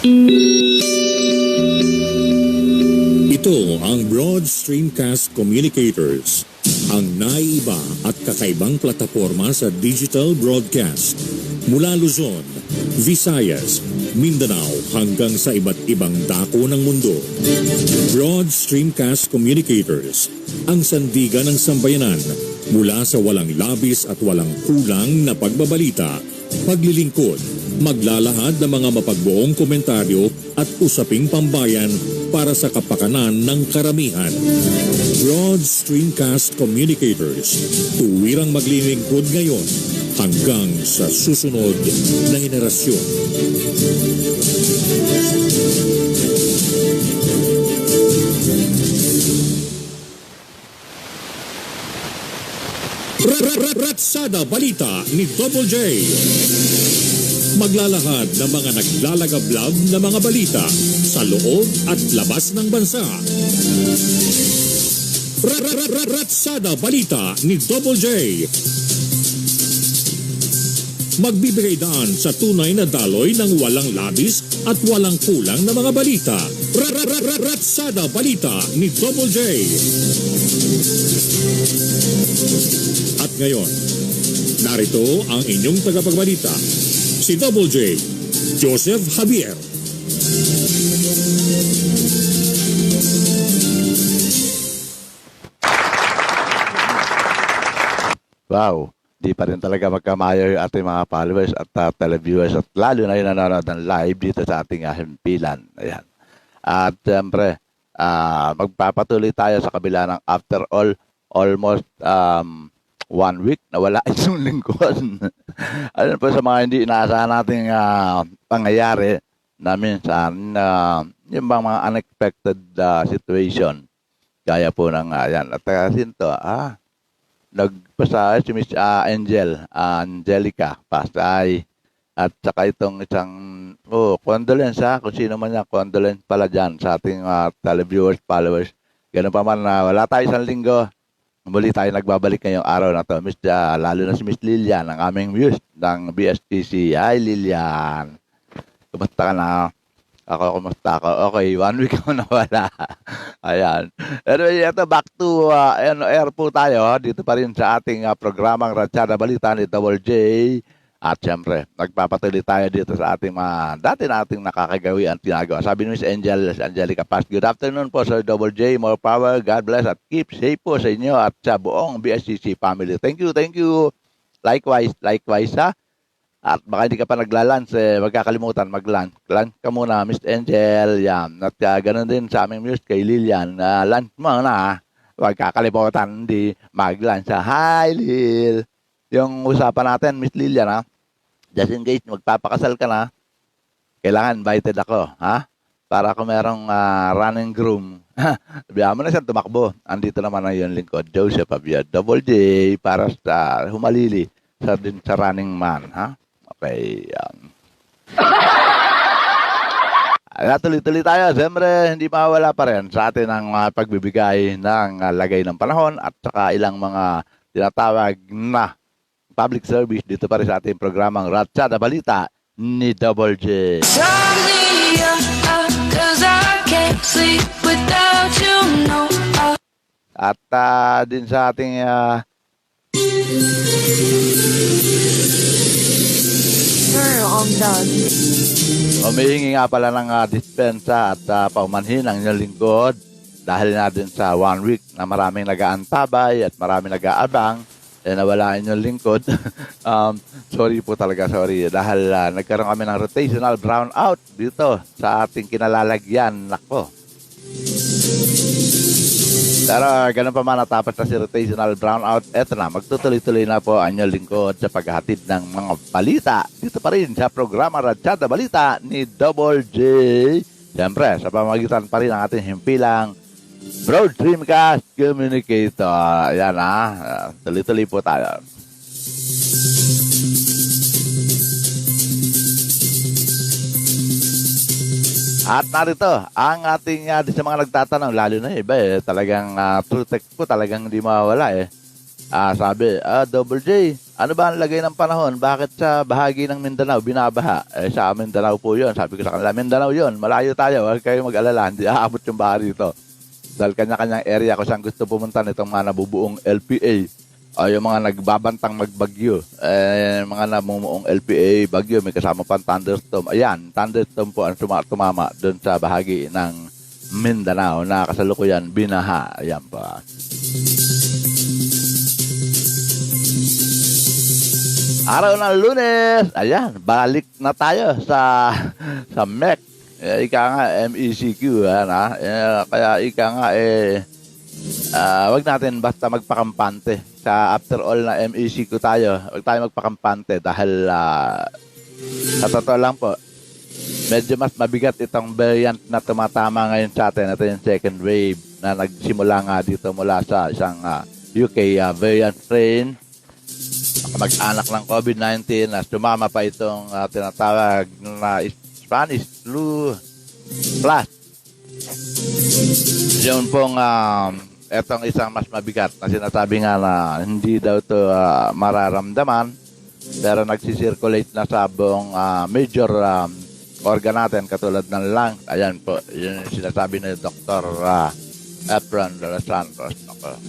Ito ang Broad Streamcast Communicators, ang naiiba at kakaibang plataporma sa digital broadcast. Mula Luzon, Visayas, Mindanao hanggang sa iba't ibang dako ng mundo. Broad Streamcast Communicators, ang sandigan ng sambayanan mula sa walang labis at walang kulang na pagbabalita, paglilingkod, maglalahad ng mga mapagbuong komentaryo at usaping pambayan para sa kapakanan ng karamihan. Broad Streamcast Communicators, tuwirang maglilingkod ngayon hanggang sa susunod na henerasyon. Ratsada Balita ni Double J. Maglalahad ng mga naglalagablab na mga balita sa loob at labas ng bansa. Ratsada Balita ni Double J. Magbibigay daan sa tunay na daloy ng walang labis at walang kulang na mga balita. Ratsada Balita ni Double J. At ngayon, narito ang inyong tagapagbalita, si Double J, Joseph Javier. Wow, di pa rin talaga magkamayo yung ating mga followers at televiewers at lalo na yung nanonood ng live dito sa ating himpilan. Ayan. At siyempre, magpapatuloy tayo sa kabila ng after all, almost 1 week na wala isang lingkod. Ayun po sa mga hindi inaasahan nating pangyayari na minsan, yung mga unexpected situation. Gaya po ng yan. At kasinto, nagpasa si Miss Angelica Pasay. At saka itong isang, condolence kung sino man yan, condolence pala dyan sa ating televiewers, followers. Ganun pa man na wala tayo isang linggo. Muli tayo nagbabalik ngayong araw na to. Lalo na si Miss Lilian, ang aming muse ng BSTC. Hi Lilian. Kumusta ka na? Ako, kumusta ako? Okay, 1 week ako nawala. Ayan. Anyway, ito, back to air po tayo. Dito pa rin sa ating programang Ratsada Balita ni Double J. At syempre, nagpapatuloy tayo dito sa ating mga dati nating nakakagawi ang tinagawa. Sabi ni Miss Angelica Paz, good afternoon po Sir Double J. More power, God bless at keep safe po sa inyo at sa buong BSCC family. Thank you. Likewise ha. At baka hindi ka pa nagla-lunch, wag kakalimutan mag-lunch. Lunch ka muna, Miss Angel. Yan. At ganun din sa aming muse kay Lilian. Lunch muna. Wag kakalimutan, hindi mag-lunch. Hi, Lil. Yung usapan natin, Miss Lilian, just in case magpapakasal ka na, kailangan invited ako, ha? Para kung merong running groom, sabihan mo na siyang tumakbo. Andito naman ang yung lingkod, Joseph Javier, Double J, para sa humalili sa running man, ha? Okay, yan. Tuloy-tuloy tayo. Siyempre, hindi mawala pa rin sa atin ang pagbibigay ng lagay ng panahon at saka ilang mga tinatawag na public service dito pa rin sa ating programang Ratsada Balita ni Double J. At din sa ating humihingi nga pala ng dispensa at paumanhin ang inyong lingkod dahil na din sa 1 week na maraming nag-aantabay at maraming nag-aabang nawala inyong lingkod. Sorry po talaga, sorry. Dahil nagkaroon kami ng rotational brownout dito sa ating kinalalagyan. Nako. Pero ganun pa man natapos na si rotational brownout. Eto na, magtutuloy-tuloy na po ang inyong lingkod sa paghatid ng mga balita. Dito pa rin sa programa Ratsada Balita ni Double J. Siyempre, sa pamagitan pa rin ang ating himpilang Broad Streamcast Communicator. Ayan tuloy-tuloy po tayo. At narito, ang ating sa mga nagtatanong, lalo na iba talagang true text po talagang hindi mawawala Sabi, Double J, ano ba ang lagay ng panahon? Bakit sa bahagi ng Mindanao binabaha? Sa Mindanao po yun. Sabi ko sa kanila, Mindanao yun. Malayo tayo. Huwag kayo mag-alala. Hindi aabot yung baha dito. Dahil kanya-kanyang area kung saan gusto pumunta nitong mga nabubuong LPA. O yung mga nagbabantang magbagyo. Mga namumuong LPA, bagyo, may kasama pang thunderstorm. Ayan, thunderstorm po ang tumama doon sa bahagi ng Mindanao na kasalukuyan binaha. Ayan po. Araw ng Lunes, ayan, balik na tayo sa MEC. Ika nga, MECQ, kaya ika nga, wag natin basta magpakampante. After all na MECQ tayo, wag tayo magpakampante dahil sa totoo lang po, medyo mas mabigat itong variant na tumatama ngayon sa atin. Ito yung second wave na nagsimula nga dito mula sa isang UK variant strain. Mag-anak ng COVID-19 na sumama pa itong tinatawag na Spanish flu plus. Yun pong etong isang mas mabigat na sinasabi nga na hindi daw ito mararamdaman pero nagsisirculate na sa buong major organ natin katulad ng lung. Ayan po, yun yung sinasabi ni Dr. Efron de los Santos.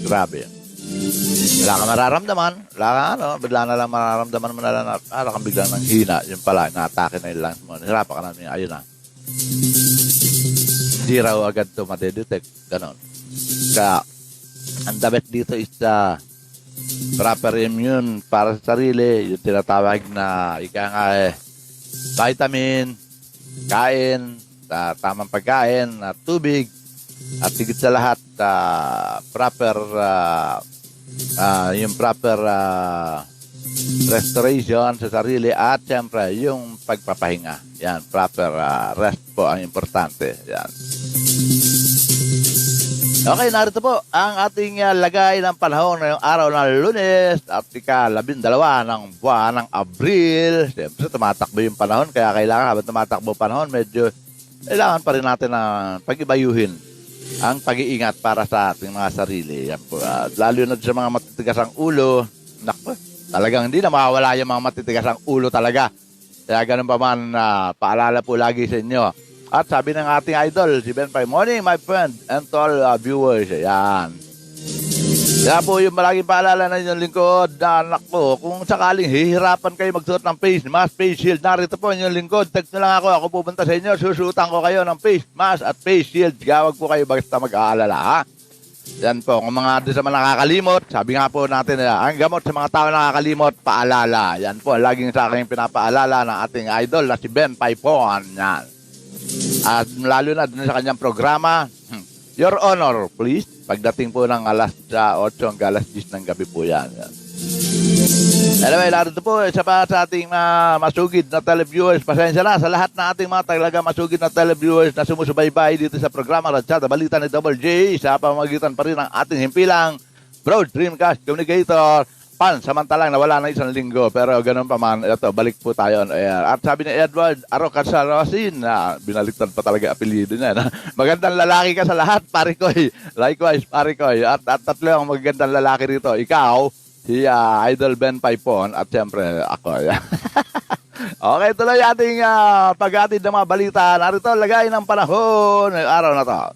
Grabe. Wala ka mararamdaman. Wala ka bigla na lang mararamdaman mo na lang na kang biglang nang hina. Yun pala, na-atake na yung lungs mo. Nahirapan ka namin. Ayun na. Hindi raw agad ito madedetect. Ganon. Kaya, ang dapat dito is proper immune para sa sarili. Yung tinatawag na vitamin, kain, tamang pagkain, tubig, at higit sa lahat, proper restoration sa sarili at siyempre yung pagpapahinga. Yan, proper rest po ang importante. Yan. Okay, narito po ang ating lagay ng panahon ngayong araw ng Lunes at ika-12 ng buwan ng Abril. Siyempre, tumatakbo yung panahon kaya kailangan habang tumatakbo panahon, medyo kailangan pa rin natin na pag-ibayuhin ang pag-iingat para sa ating mga sarili. Yan po. Lalo na sa mga matitigas ang ulo. Naku, talagang hindi na mawawala yung mga matitigas ang ulo talaga. Kaya ganun pa man, paalala po lagi sa inyo. At sabi ng ating idol, si Ben Pai, morning my friend and to all viewers. Ayan. Kaya po yung malaging paalala na inyong lingkod na anak ko, kung sakaling hihirapan kayo magsuot ng face mask, face shield, narito po inyong lingkod. Text na lang ako pupunta sa inyo, susuotan ko kayo ng face mask at face shield. Kaya wag po kayo basta mag-aalala, ha? Yan po, kung mga doon sa mga nakakalimot, sabi nga po natin, ang gamot sa mga tao nakakalimot, paalala. Yan po, laging sa akin pinapaalala ng ating idol na si Ben Paipon. Yan. At lalo na doon sa kanyang programa, Your Honor, please. Pagdating po ng alas 8 hanggang alas 10 ng gabi po yan. Anyway, narito po, isa pa sa ating masugid na televiewers. Pasensya na sa lahat na ating mga talaga masugid na televiewers na sumusubaybay dito sa programa Radsada Balita ni Double J sa pamamagitan pa rin ng ating himpilang Broad Dreamcast Communicator. Samantalang nawala na isang linggo pero ganun pa man, ito, balik po tayo on air. At sabi ni Edward Arocasarosin, binaliktad pa talaga apelido niya. Magandang lalaki ka sa lahat, Parikoy. Likewise, Parikoy. At tatlo ang magandang lalaki rito. Ikaw, si Idol Ben Paipon, at siyempre ako. Okay, tuloy ating pag-atid ng mga balita. Narito, lagay ng panahon ng araw na to.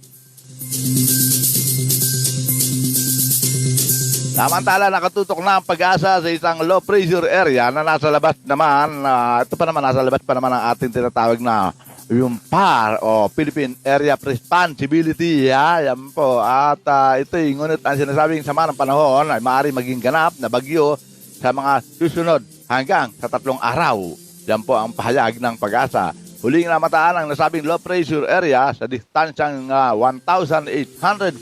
Samantala, nakatutok na ang Pag-asa sa isang low pressure area na nasa labas naman. Ito pa naman, nasa labas pa naman ang ating tinatawag na yung PAR o Philippine Area Responsibility. Yan po. At ito ngunit ang sinasabing sama ng panahon ay maaari maging ganap na bagyo sa mga susunod hanggang sa 3 araw. Yan po ang pahayag ng Pag-asa. Huling namataan ang nasabing low pressure area sa distansyang 1,845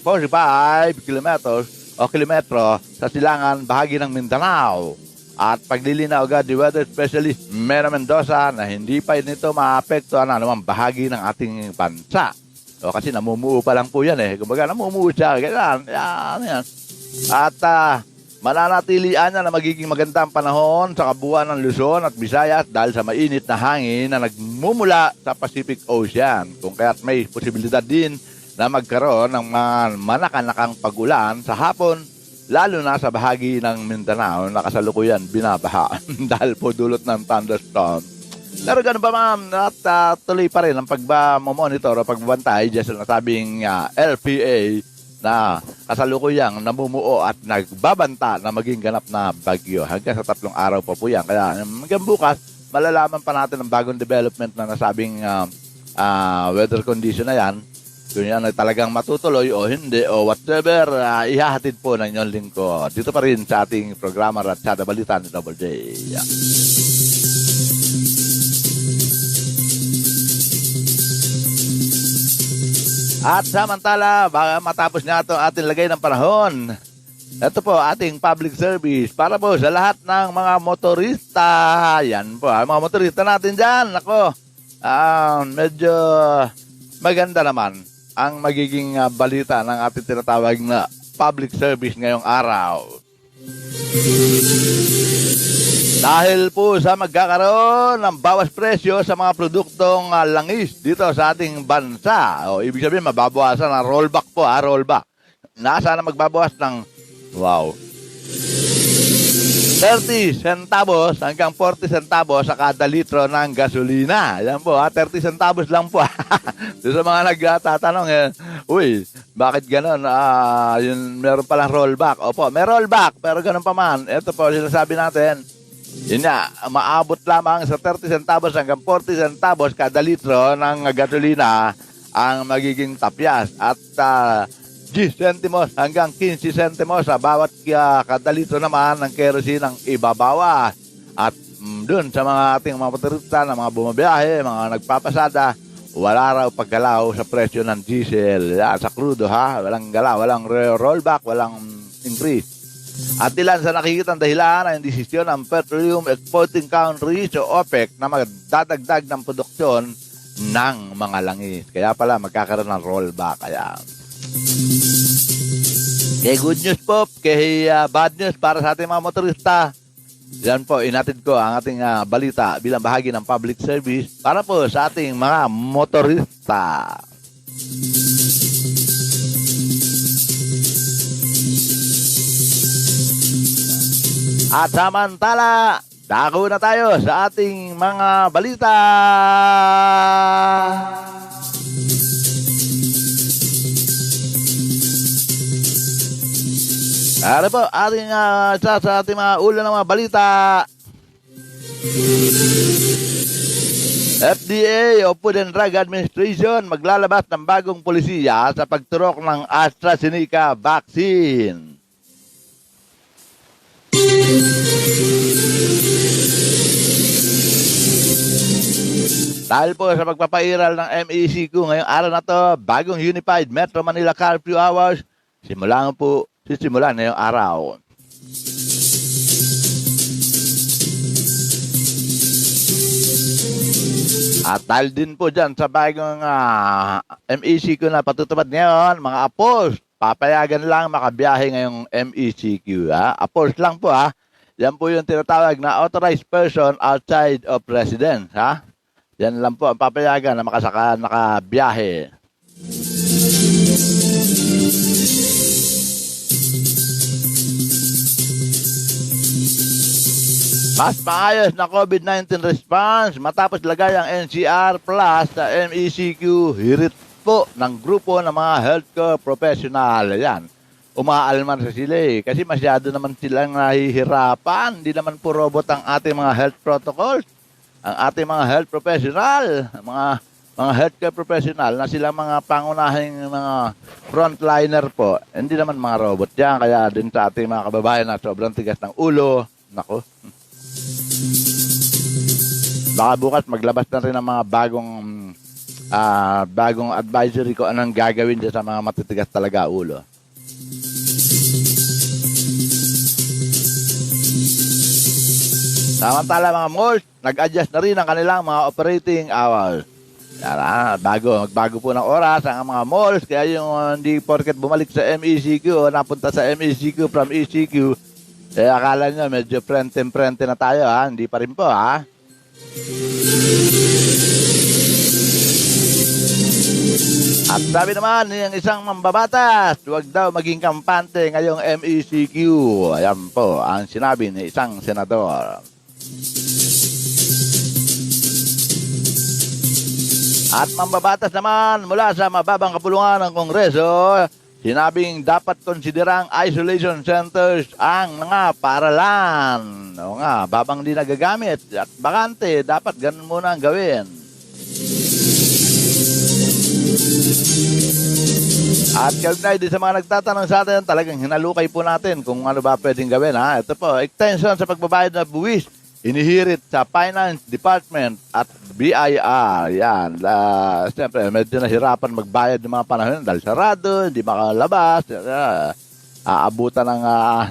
kilometers o kilometro sa silangan bahagi ng Mindanao. At paglilinaw agad ni weather specialist Mena Mendoza na hindi pa nito maapektuhan ang anumang bahagi ng ating bansa. O kasi namumuo pa lang po yan Kumbaga namumuo siya. Ganyan. Yan. At mananatilian niya na magiging magandang panahon sa kabuuan ng Luzon at Visayas dahil sa mainit na hangin na nagmumula sa Pacific Ocean. Kung kaya't may posibilidad din na magkaroon ng mga manakanakang pag-ulan sa hapon lalo na sa bahagi ng Mindanao na kasalukuyan binabaha dahil po dulot ng thunderstorm. Pero ganun pa ma'am, at tuloy pa rin ang pagmamonitor o pagbabantay dyan sa nasabing LPA na kasalukuyang namumuo at nagbabanta na maging ganap na bagyo. Hanggang sa 3 araw pa po yan. Kaya hanggang bukas, malalaman pa natin ang bagong development na nasabing weather condition na yan. Kung yan ay talagang matutuloy o hindi o whatever, ihahatid po ng inyong lingkod. Dito pa rin sa ating programa Ratsada Balita ni Double J. At samantala, baka matapos na ito ating lagay ng panahon. Ito po, ating public service para po sa lahat ng mga motorista. Yan po, mga motorista natin dyan. Ako, medyo maganda naman ang magiging balita ng ating tinatawag na public service ngayong araw. Dahil po sa magkakaroon ng bawas presyo sa mga produktong langis dito sa ating bansa. O, ibig sabihin, mababawasan ng rollback po, rollback. Nasa na magbabawas ng, 30 centavos hanggang 40 centavos sa kada litro ng gasolina. Yan po, 30 centavos lang po. Doon sa mga nagtatanong, uy, bakit gano'n? Yun, meron palang rollback. Opo, may rollback, pero gano'n pa man. Ito po, sinasabi natin, yun na, maabot lamang sa 30 centavos hanggang 40 centavos kada litro ng gasolina ang magiging tapyas. At 10 centimos hanggang 15 centimos sa bawat kada litro naman ng kerosene ang ibabawas. At dun sa mga ating mga motorista na mga bumabiyahe, mga nagpapasada, wala raw paggalaw sa presyo ng diesel. Sa crudo walang galaw, walang rollback, walang increase. At ilan sa nakikitang dahilan ay desisyon ng Petroleum Exporting Countries o OPEC na magdadagdag ng produksyon ng mga langis. Kaya pala magkakaroon ng rollback. Kaya good news po, bad news para sa ating mga motorista. Yan po, inatid ko ang ating balita bilang bahagi ng public service para po sa ating mga motorista. At samantala, dako na tayo sa ating mga balita. Ano po, ating sa ating mga ulo ng mga balita. FDA o Food and Drug Administration maglalabas ng bagong polisiya sa pagturok ng AstraZeneca vaccine. Dahil po sa pagpapairal ng MECQ ngayong araw na to, bagong Unified Metro Manila Curfew Hours, sisimulan ngayong araw. At dahil din po dyan sa bagong MECQ na patutupad ngayon, mga apos, papayagan lang makabiyahe ngayong MECQ. Apos lang po Yan po yung tinatawag na authorized person outside of residence. Yan lang po ang papayagan na makabiyahe. Mas maayos na COVID-19 response matapos lagay ang NCR Plus sa MECQ, hirit po ng grupo ng mga healthcare professional. Yan. Umaalman sa sila kasi masyado naman silang nahihirapan. Hindi naman po robot ang ating mga health protocols. Ang ating mga health professional, mga healthcare professional na sila mga pangunahing mga frontliner po. Hindi naman mga robot yan. Kaya din sa ating mga kababayan na sobrang tigas ng ulo. Nako. Baka bukas maglabas na rin ng mga bagong advisory ko anong gagawin dyan sa mga matitigas talaga ulo. Samantala mga malls, nag-adjust na rin ang kanilang mga operating hours. Magbago po ng oras ang mga malls, kaya yung hindi porket bumalik sa MECQ o napunta sa MECQ from ECQ, akala nyo medyo prente na tayo hindi pa rin po At sabi naman ng isang mambabatas, huwag daw maging kampante ngayong MECQ. Ayan po ang sinabi ni isang senador. At mambabatas naman mula sa mababang kapulungan ng Kongreso, sinabing dapat konsiderang isolation centers ang mga paaralan. O nga, babang di nagagamit at bakante, dapat ganun muna ang gawin. At kaugnay din sa mga nagtatanong sa atin, talagang hinalukay po natin kung ano ba pwedeng gawin. Ha? Ito po, extension sa pagbabayad na buwis, inihirit sa Finance Department at BIR. Yan. Siyempre, medyo nahirapan magbayad ng mga panahon dahil sarado, hindi makalabas. Aabutan ng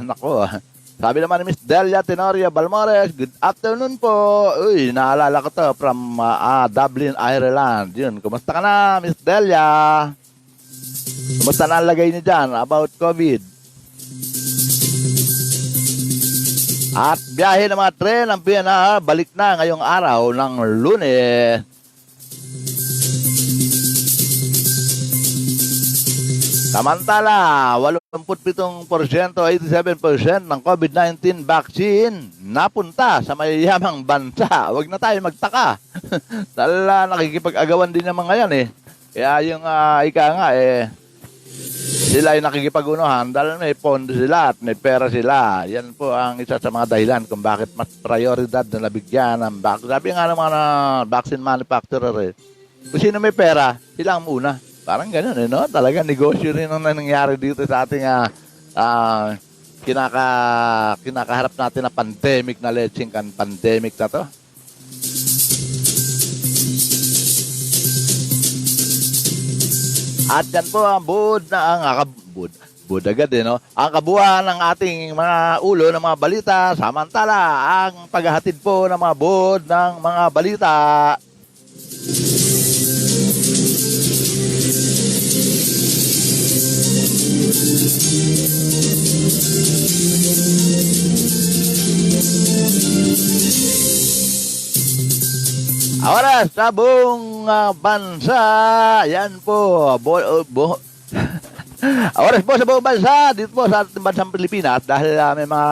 nako. Sabi naman ni Miss Delia Tenorio Balmores, good afternoon po. Uy, naalala ko to from Dublin, Ireland. Yun, kumusta ka na, Miss Delia? Kumusta na ang lagay niyo dyan about COVID? At biyahe ng mga tren ng PNR balik na ngayong araw ng Lunes. Samantala, 87%, 87% ng COVID-19 vaccine napunta sa mayayamang bansa. Huwag na tayo magtaka. Dahil nakikipag-agawan din naman ngayon eh. Kaya yung ika nga sila ay nakikipag-unuhan dahil may pondo sila at may pera sila. Yan po ang isa sa mga dahilan kung bakit mas prioridad na nabigyan ng vaccine. Sabi nga ng mga vaccine manufacturer kung sino may pera, sila ang muna. Parang ganun no? Talaga negosyo rin ang nangyari dito sa ating kinakaharap natin na pandemic na leching pandemic na to. At yan po ang buod na buod agad no? Ang kabuuan ng ating mga ulo ng mga balita, samantala ang paghahatid po ng mga buod ng mga balita. Oras sa buong bansa. Yan po. Oras po sa buong bansa. Dito po sa ating bansang Pilipinas. Dahil may mga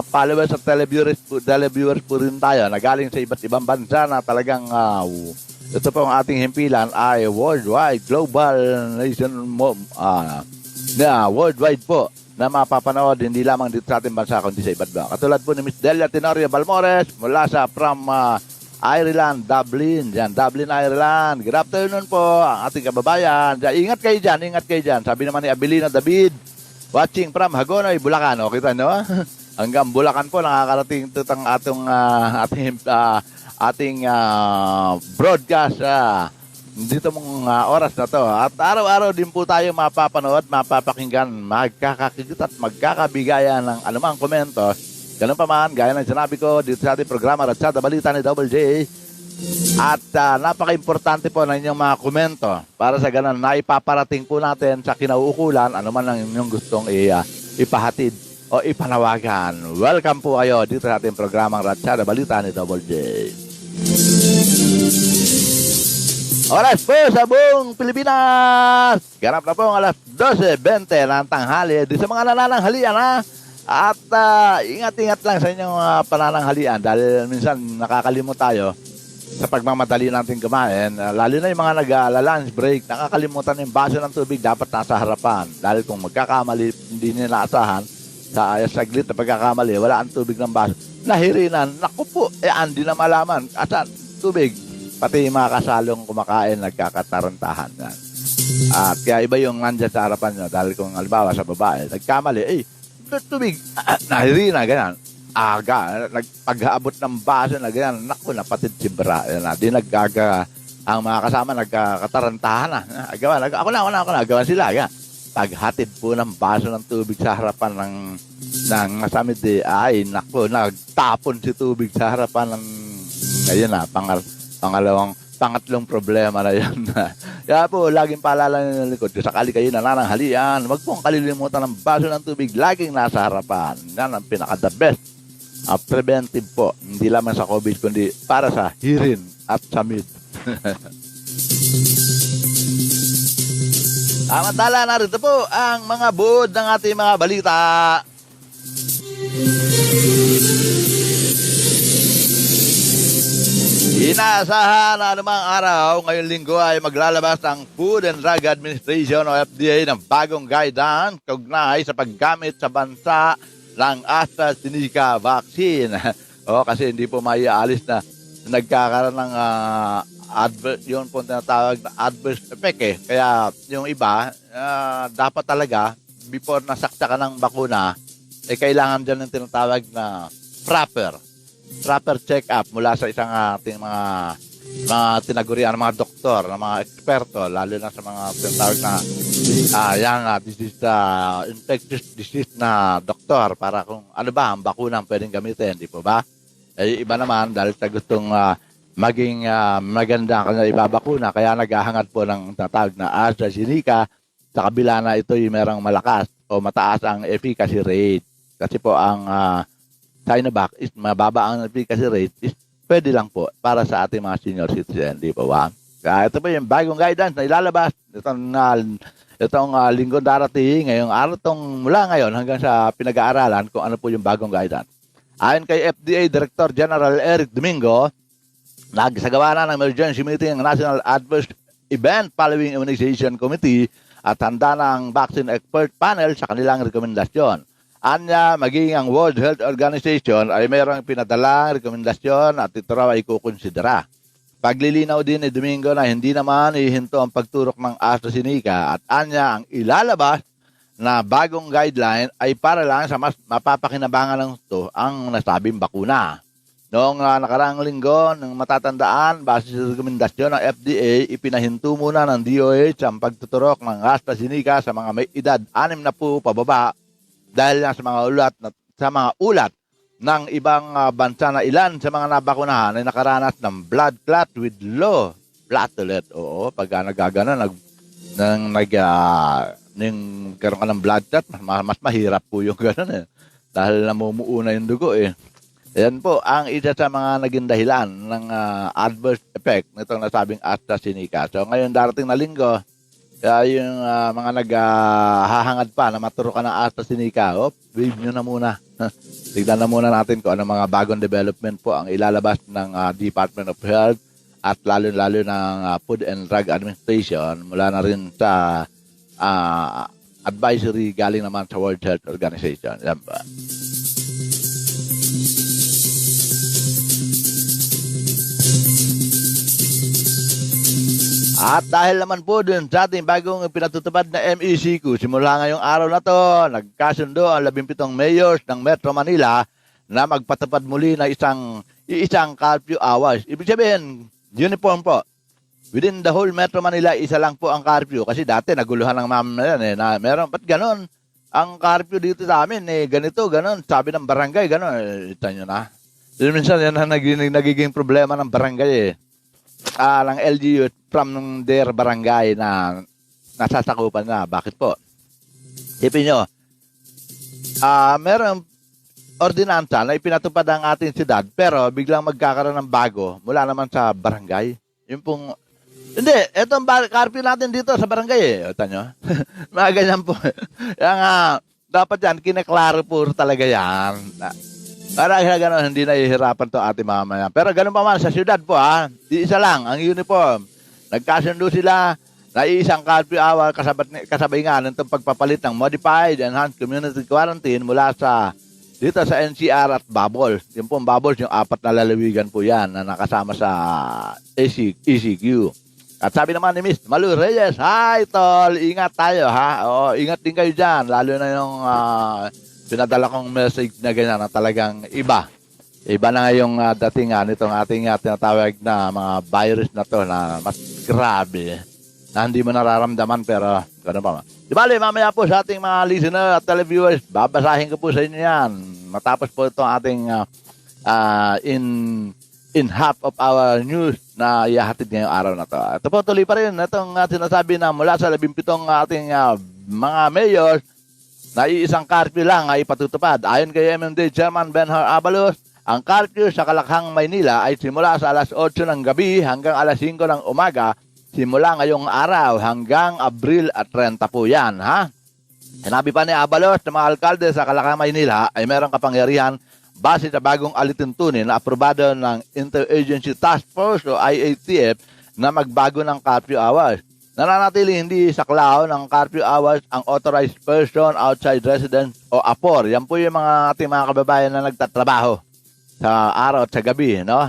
followers at televiewers po rin tayo na galing sa iba't ibang bansa na talagang ito po ang ating himpilan ay worldwide, global nation worldwide po na mapapanood hindi lamang dito sa ating bansa kundi sa iba't ibang. Katulad po ni Miss Delia Tenorio Balmores mula sa from Ireland, Dublin. Yan, Dublin, Ireland. Good afternoon po, ang ating kababayan. Diyan, ingat kayo dyan. Sabi naman ni Abilina David, watching from Hagonoy, Bulacan. O, kita nyo? Hanggang Bulacan po, nakakarating ito ang ating broadcast dito mong oras na to. At araw-araw din po tayo mapapanood, mapapakinggan, magkakakikita at magkakabigayan ng anumang komento. Ganun pa man, gaya ng sinabi ko dito sa ating programa Ratsada Balita ni Double J. At napaka-importante po ng inyong mga komento para sa ganun na ipaparating po natin sa kinauukulan anuman ang inyong gustong ipahatid o ipanawagan. Welcome po kayo dito sa ating programang Ratsada Balita ni Double J. Oras po sa buong Pilipinas. Ganap na po ang alas 12:20 ng tanghali. Di sa mga nanananghalian At ingat-ingat lang sa inyong panananghalian dahil minsan nakakalimot tayo sa pagmamadali natin kumain. Lalo na yung mga nag-lunch break, nakakalimutan yung baso ng tubig dapat nasa harapan. Dahil kung magkakamali, hindi nila asahan sa saglit na pagkakamali, wala ang tubig ng baso. Nahirinan, naku po, hindi na malaman. Asan? Tubig. Pati yung mga kasalong kumakain, nagkakatarantahan. At kaya iba yung nandyan sa harapan nyo dahil kung halimbawa sa babae, nagkamali, tubig, nahirina, ganyan. Nagpag-aabot ng baso na ganyan, naku, napatid si bra. Di ang mga kasama nagkakatarantahan na. Ako na, gawa sila. Ganyan. Paghatid po ng baso ng tubig sa harapan ng masamid, naku, nagtapon si tubig sa harapan ng, ayun pangatlong problema na yan. Kaya po, laging paalala ng likod. Kung sakali kayo nanananghalian, wag pong kalilimutan ng baso ng tubig laging nasa harapan. Yan ang pinaka-the best preventive po. Hindi lamang sa COVID, kundi para sa hirin at samid. Samantala, narito po ang mga buod ng ating mga balita. Inaasahan na anumang araw ngayong linggo ay maglalabas ang Food and Drug Administration o FDA ng bagong guidance kaugnay sa paggamit sa bansa ng AstraZeneca vaccine. Kasi hindi po maiaalis na nagkakaroon ng yun po tinatawag na adverse effect Kaya yung iba, dapat talaga before nasakta ka ng bakuna, kailangan dyan ng tinatawag na proper check-up mula sa isang ating mga tinagurian, mga doktor, mga eksperto, lalo na sa mga tinatawag na infectious disease na doktor para kung ano ba ang bakuna ang pwedeng gamitin, di po ba? Iba naman dahil sa gustong maging maganda ang ibabakuna, kaya naghahangad po ng tinatawag na AstraZeneca sa kabila na ito'y merong malakas o mataas ang efficacy rate. Kasi po ang Sinovac is mababa ang efficacy rate is pwede lang po para sa ating mga senior citizen, di ba ba? Kaya ito po yung bagong guidance na ilalabas itong linggo darating, ngayong araw mula ngayon hanggang sa pinag-aaralan kung ano po yung bagong guidance. Ayon kay FDA Director General Eric Domingo, nagsagawa na ng emergency meeting ng National Adverse Event Following Immunization Committee at handa na ang vaccine expert panel sa kanilang rekomendasyon. Anya, maging ang World Health Organization ay mayroong pinadalang rekomendasyon at ito raw ay kukonsidera. Paglilinaw din ni Domingo na hindi naman ihinto ang pagturok ng AstraZeneca at anya ang ilalabas na bagong guideline ay para lang sa mas mapapakinabangan ng ito ang nasabing bakuna. Noong nakaraang linggo, ng matatandaan, base sa rekomendasyon ng FDA, ipinahinto muna ng DOH ang pagtuturok ng AstraZeneca sa mga may edad 60 pababa dahil lang sa mga ulat ng ibang bansa na ilan sa mga nabakunahan ay nakaranas ng blood clot with low platelet. Pagka nagagano, karoon ka ng blood clot, mas mahirap po yung gano'n dahil namumuo na yung dugo Yan po ang isa sa mga naging dahilan ng adverse effect nitong nasabing AstraZeneca. So ngayon darating na linggo, yung mga naghahangad pa na maturukan ng AstraZeneca, wave nyo na muna. Tignan na muna natin kung ano mga bagong development po ang ilalabas ng Department of Health at lalo-lalo ng Food and Drug Administration mula na rin sa advisory galing naman sa World Health Organization. Yan ba? At dahil naman po dun sa ating bagong pinatutupad na MECQ, simula ngayong araw na to, nagkasundo ang 17 mayors ng Metro Manila na magpatupad muli na isang curfew hours. Ibig sabihin, uniform po. Within the whole Metro Manila, isa lang po ang curfew. Kasi dati naguluhan ng ma'am na meron, ba't ganon? Ang curfew dito sa amin, ganito, ganon. Sabi ng barangay, ganon. Ita nyo na. Minsan yan ang nagiging problema ng barangay ng LGU from their barangay na nasasakupan na. Bakit po? Isipin nyo, meron ordinansa na ipinatupad ang ating siyudad pero biglang magkakaroon ng bago mula naman sa barangay. Yung pong, hindi, etong curfew natin dito sa barangay Ito nyo? Mga ganyan po. Kaya dapat yan, kinaklaro po talaga yan. Para gano'n, hindi nahihirapan to ating mamaya. Pero gano'n pa man, sa syudad po isa lang, ang uniform. Nagkasundo sila na isang curfew hour kasabay nga nitong pagpapalit ng Modified Enhanced Community Quarantine mula dito sa NCR at Bubbles. Yung pong Bubbles, yung 4 na lalawigan po yan na nakasama sa ECQ. At sabi naman ni Miss Malu Reyes, hi tol, ingat tayo ingat din kayo dyan, lalo na yung pinadala kong message na ganyan na talagang iba. Iba na yung dating nitong ating tinatawag na mga virus na to na mas grabe. Na hindi mo nararamdaman pero gano'n pa. Di bali, mamaya po sa ating mga listener at televiewers, babasahin ko po sa inyo yan. Matapos po itong ating in half of our news na ihahatid ngayong araw na to. Ito po tuloy pa rin itong sinasabi na mula sa 17 ating mga mayors na iisang curfew lang ay ipatutupad. Ayon kay MMD Chairman Benhar Abalos, ang curfew sa Kalakhang, Maynila ay simula sa alas 8 ng gabi hanggang alas 5 ng umaga simula ngayong araw hanggang Abril at 30 po yan, ha? Sinabi pa ni Abalos na mga alkalde sa Calacang, Maynila ay merong kapangyarihan base sa bagong alituntunin na aprobado ng Interagency Task Force o IATF na magbago ng curfew hours. Nananatiling hindi saklaw ng curfew hours ang authorized person outside residence o APOR. Yan po yung mga ating mga kababayan na nagtatrabaho sa araw at sa gabi, no?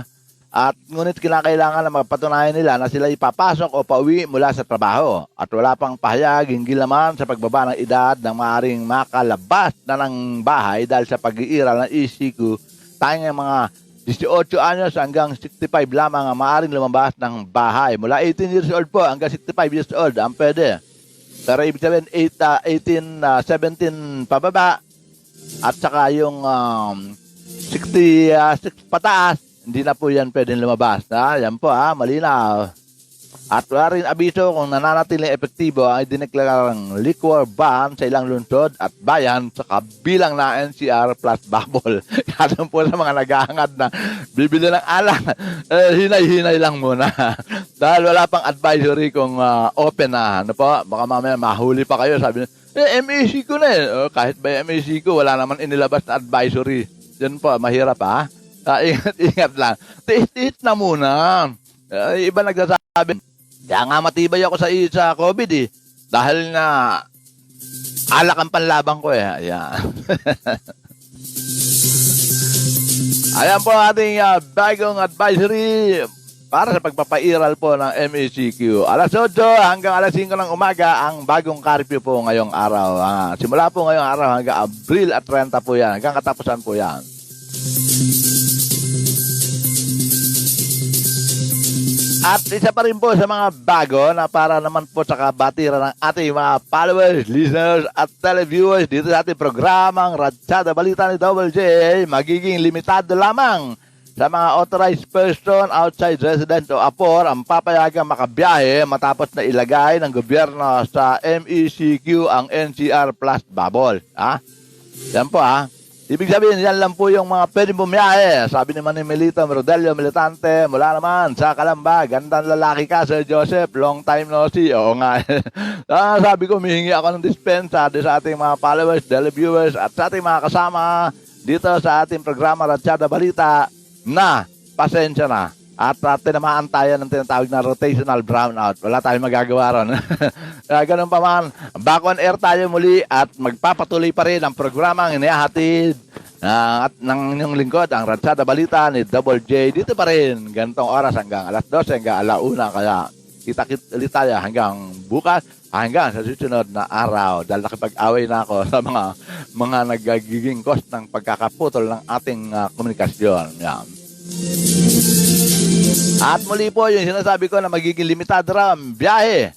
At ngunit kinakailangan na magpatunayan nila na sila ipapasok o pauwi mula sa trabaho at wala pang pahayag hinggil naman sa pagbaba ng edad ng maaaring makalabas na ng bahay dahil sa pag-iiral ng ECQ. Tayong mga 18 anyos hanggang 65 lamang ang maaaring lumabas ng bahay. Mula 18 years old po hanggang 65 years old ang pwede. Pero ibig sabihin 17 pababa at saka yung 66 pataas, hindi na po yan pwedeng lumabas. Yan po, malinaw. At wala rin abiso kung nananatiling epektibo ang idineklarang liquor ban sa ilang lungsod at bayan sa kabilang na NCR plus bubble. Yan po sa mga naghahangad na bibili ng alak. Hinay-hinay lang muna. Dahil wala pang advisory kung open na. Ano po? Baka mamaya mahuli pa kayo. Sabi niya, MEC ko na eh. Kahit ba MEC ko, wala naman inilabas na advisory. Yan po, mahirap ha. Ingat lang. Tiis-tiis na muna. Iba nagsasabi, kaya nga matibay ako sa COVID eh. Dahil na alak ang panlabang ko eh. Ayan. Ayan po ating bagong advisory para sa pagpapairal po ng MECQ. Alas 8 hanggang alas 5 ng umaga ang bagong curfew po ngayong araw. Simula po ngayong araw hanggang Abril at 30 po yan. Hanggang katapusan po yan. At isa pa rin po sa mga bago na para naman po sa kabatiran ng ating mga followers, listeners at televiewers dito sa ating programang Ratsada Balita ni Double J, magiging limitado lamang sa mga authorized person outside residence o APOR ang papayagang makabiyahe matapos na ilagay ng gobyerno sa MECQ ang NCR plus bubble. Yan po Ibig sabihin, yan lang po yung mga pwedeng bumiyahe. Sabi ni Melito Rodelio Militante, mula naman sa Calamba, gandang lalaki ka, Sir Joseph, long time no see. Oo nga. Sabi ko, humihingi ako ng dispensa sa ating mga followers, televiewers, at sa ating mga kasama dito sa ating programa Ratsada Balita na pasensya na. At tinamaan tayo ng tinatawag na rotational brownout. Wala tayong magagawa ron. Ganun pa man, back on air tayo muli at magpapatuloy pa rin ang programang inihahatid at ng inyong lingkod, ang Ratsada Balita ni Double J. Dito pa rin, ganitong oras hanggang alas 12 hanggang alauna. Kaya kita-kit ulit tayo hanggang bukas, hanggang sa susunod na araw. Dahil nakipag-away na ako sa mga nagagiging cost ng pagkakaputol ng ating komunikasyon. Yan. At muli po yung sinasabi ko na magiging limitado raw ang biyahe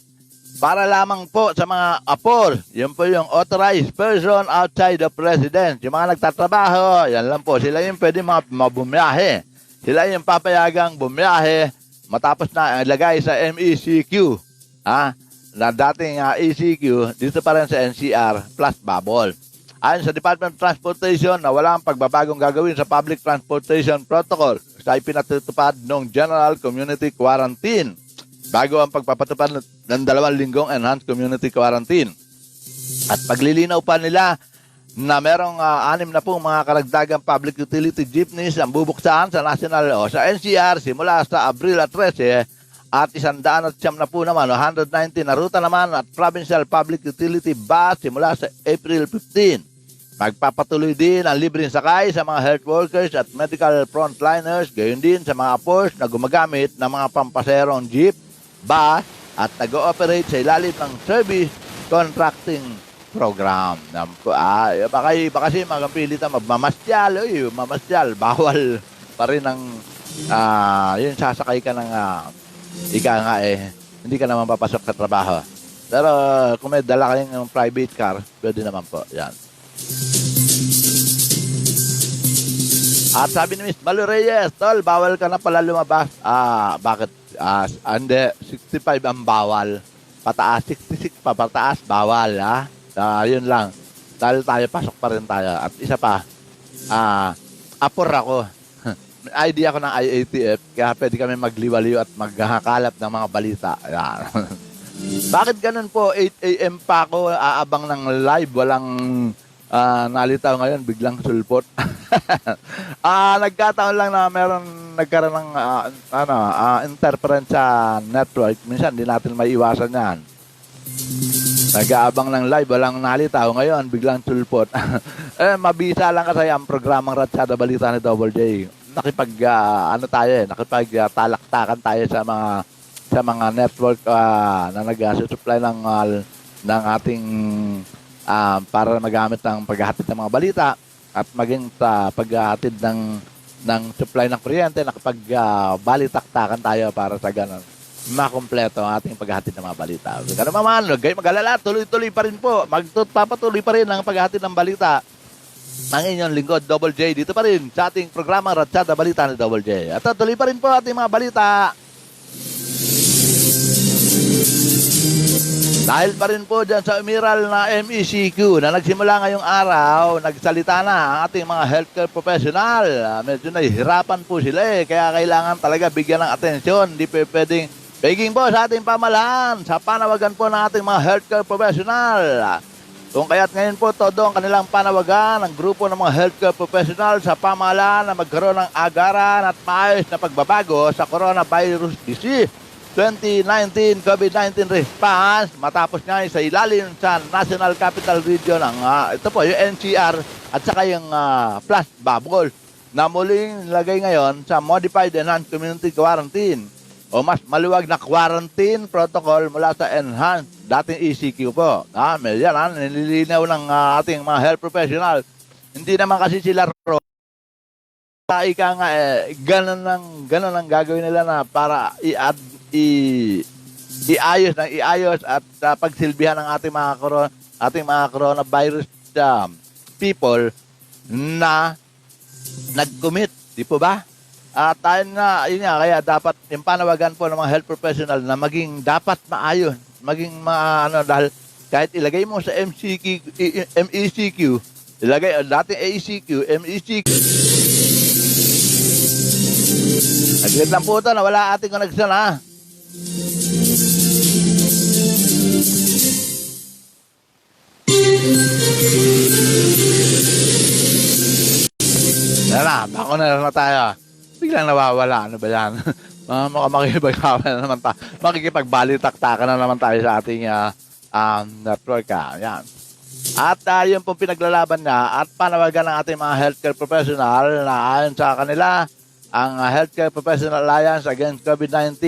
para lamang po sa mga APOR. Yun po yung authorized person outside of residence. Yung mga nagtatrabaho, yan lang po. Sila yung pwede mabumiyahe. Sila yung papayagang bumiyahe matapos na ilagay sa MECQ. Na dating ECQ, dito pa rin sa NCR plus bubble. Ayon sa Department of Transportation na walang pagbabagong gagawin sa Public Transportation Protocol sa ipinatutupad ng General Community Quarantine bago ang pagpapatupad ng 2 linggong Enhanced Community Quarantine. At paglilinaw pa nila na merong 6 na pong mga karagdagang public utility jeepneys ang bubuksan sa National o sa NCR simula sa Abril at 13 at 109 na po naman o 190 na ruta naman at Provincial Public Utility Bus simula sa April 15. Magpapatuloy din ang libreng sakay sa mga health workers at medical frontliners, gayon din sa mga APORs na gumagamit ng mga pampaserong jeep, bus at nag-ooperate sa ilalim ng service contracting program. Baka kasi magpilitan mamasyal, bawal pa rin ang yun sasakay ka ng hindi ka naman papasok sa trabaho. Pero kung may dala kayong private car, pwede naman po. Yan. At sabi ni Miss Malu Reyes, tol, bawal ka na pala lumabas. Bakit? Hindi, 65 ang bawal. Pataas, 66 pa, pataas, bawal. Yun lang. Dahil tayo, pasok pa rin tayo. At isa pa, apor ako. ID ako ng IATF, kaya pwede kami magliwaliw at maghakalap ng mga balita. Ayan. Bakit ganun po? 8 a.m. pa ako aabang ng live, walang nalitaw ngayon, biglang sulpot. Nagkataon lang na nagkaroon ng interference sa network. Minsan, di natin maiwasan yan. Nag-aabang ng live, walang nalitaw. Ngayon, biglang sulpot. Mabisa lang kasi ang programang Ratsada Balita ni Double J. Nakipagtalaktakan tayo sa mga network na nag-supply ng ating para magamit ng paghahatid ng mga balita at maging sa paghahatid ng supply ng kuryente, nakipag-balitaktakan tayo para sa ganun makumpleto ang ating paghahatid ng mga balita. Ganun naman, huwag kayo mag-alala, tuloy-tuloy pa rin po. Magpapatuloy pa rin ang paghahatid ng balita ng inyong lingkod, Double J, dito pa rin sa ating programang Ratsada Balita ni Double J. At tuloy pa rin po ating mga balita. Dahil pa rin po dyan sa umiral na MECQ na nagsimula ngayong araw, nagsalita na ang ating mga healthcare professional. Medyo nahihirapan po sila kaya kailangan talaga bigyan ng atensyon. Hindi pwedeng begging po sa ating pamahalaan, sa panawagan po ng ating mga healthcare professional. Kung kaya't ngayon po todo ang kanilang panawagan ng grupo ng mga healthcare professional sa pamahalaan na magkaroon ng agaran at maayos na pagbabago sa coronavirus disease 2019 COVID-19 response matapos nga sa ilalim sa National Capital Region ng ito po yung NCR at saka yung flash bubble na muling nilagay ngayon sa Modified Enhanced Community Quarantine o mas maluwag na quarantine protocol mula sa Enhanced dating ECQ po. Yan, nililinaw ng ating mga health professional. Hindi naman kasi sila ika nga ganun ang gagawin nila na para iayos at pagsilbihan ng ating mga coronavirus people na nag-commit, di po ba? Tayo na, yun nga, kaya dapat yung panawagan po ng mga health professional na maging dapat maayon, maging dahil kahit ilagay mo sa MECQ, ilagay dating ACQ, MECQ. Agad lang po ito na wala ating connection ha. Yan na, bako na tayo. Biglang nawawala. Ano ba yan? Makikipagbalitaktakan na naman tayo sa ating network. Yan. At yun pong pinaglalaban niya at panawagan ng ating mga healthcare professional na ayon sa kanila, ang Healthcare Professional Alliance Against COVID-19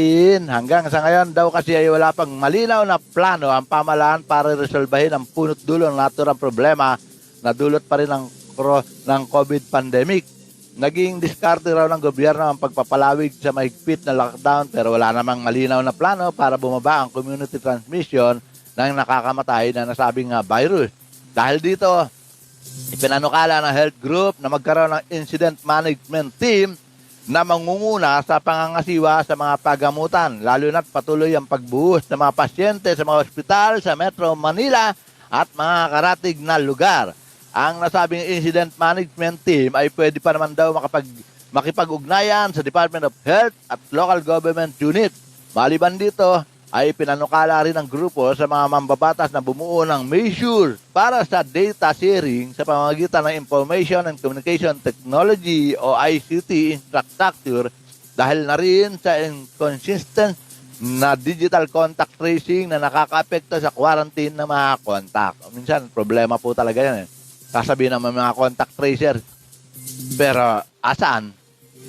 hanggang sa ngayon daw kasi ay wala pang malinaw na plano ang pamahalaan para resolbahin ang punot dulo ng naturang problema na dulot pa rin ng COVID pandemic. Naging diskarte raw ng gobyerno ang pagpapalawig sa mahigpit na lockdown pero wala namang malinaw na plano para bumaba ang community transmission ng nakakamatay na nasabing virus. Dahil dito, ipinanukala ng health group na magkaroon ng incident management team na mangunguna sa pangangasiwa sa mga pagamutan, lalo na't patuloy ang pagbuhos ng mga pasyente sa mga ospital sa Metro Manila at mga karatig na lugar. Ang nasabing incident management team ay pwede pa naman daw makipag-ugnayan sa Department of Health at local government unit. Maliban dito, ay pinanukala rin ng grupo sa mga mambabatas na bumuo ng measure para sa data sharing sa pamamagitan ng Information and Communication Technology o ICT infrastructure dahil na rin sa inconsistent na digital contact tracing na nakakaapekto sa quarantine ng mga contact. Minsan, problema po talaga yan. Sasabihin ng mga contact tracer. Pero, asaan?